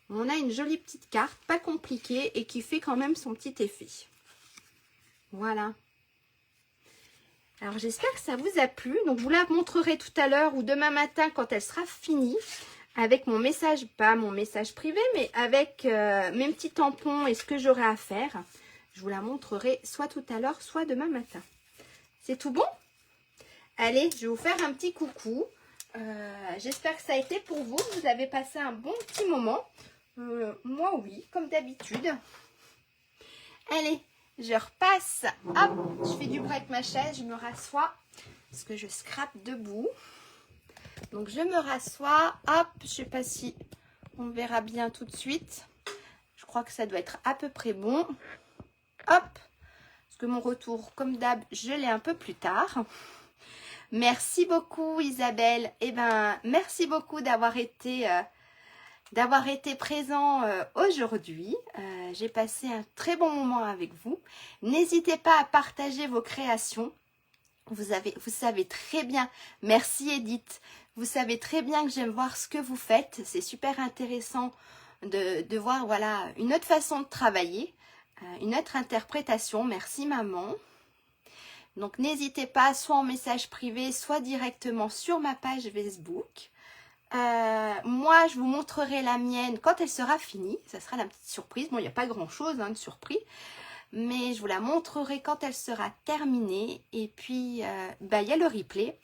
On a une jolie petite carte, pas compliquée et qui fait quand même son petit effet. Voilà. Alors j'espère que ça vous a plu. Donc je vous la montrerai tout à l'heure ou demain matin quand elle sera finie. Avec mon message, pas mon message privé, mais avec mes petits tampons et ce que j'aurai à faire. Je vous la montrerai soit tout à l'heure, soit demain matin. C'est tout bon? Allez, je vais vous faire un petit coucou. J'espère que ça a été pour vous. Vous avez passé un bon petit moment. Moi, oui, comme d'habitude. Allez, je repasse. Hop, je fais du bruit avec ma chaise. Je me rassois parce que je scrape debout. Donc, je me rassois. Hop, je ne sais pas si on verra bien tout de suite. Je crois que ça doit être à peu près bon. Hop, parce que mon retour, comme d'hab, je l'ai un peu plus tard. Merci beaucoup Isabelle. Eh ben, merci beaucoup d'avoir été présent aujourd'hui. J'ai passé un très bon moment avec vous. N'hésitez pas à partager vos créations. Vous savez très bien. Merci Edith. Vous savez très bien que j'aime voir ce que vous faites. C'est super intéressant de voir voilà une autre façon de travailler, une autre interprétation. Merci maman. Donc, n'hésitez pas, soit en message privé, soit directement sur ma page Facebook. Moi, je vous montrerai la mienne quand elle sera finie. Ça sera la petite surprise. Bon, il n'y a pas grand-chose de surprise. Mais je vous la montrerai quand elle sera terminée. Et puis, il y a le replay.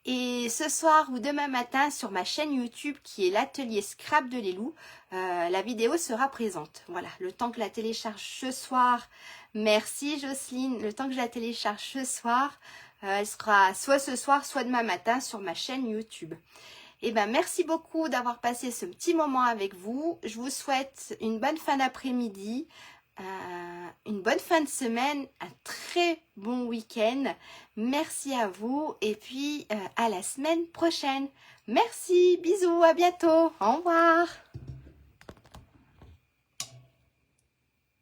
Et ce soir ou demain matin, sur ma chaîne YouTube, qui est l'atelier Scrap de Lélou, la vidéo sera présente. Voilà, le temps que je la télécharge ce soir. Merci Jocelyne. Le temps que je la télécharge ce soir, elle sera soit ce soir, soit demain matin sur ma chaîne YouTube. Et ben merci beaucoup d'avoir passé ce petit moment avec vous. Je vous souhaite une bonne fin d'après-midi, une bonne fin de semaine, un très bon week-end. Merci à vous et puis à la semaine prochaine. Merci, bisous, à bientôt. Au revoir.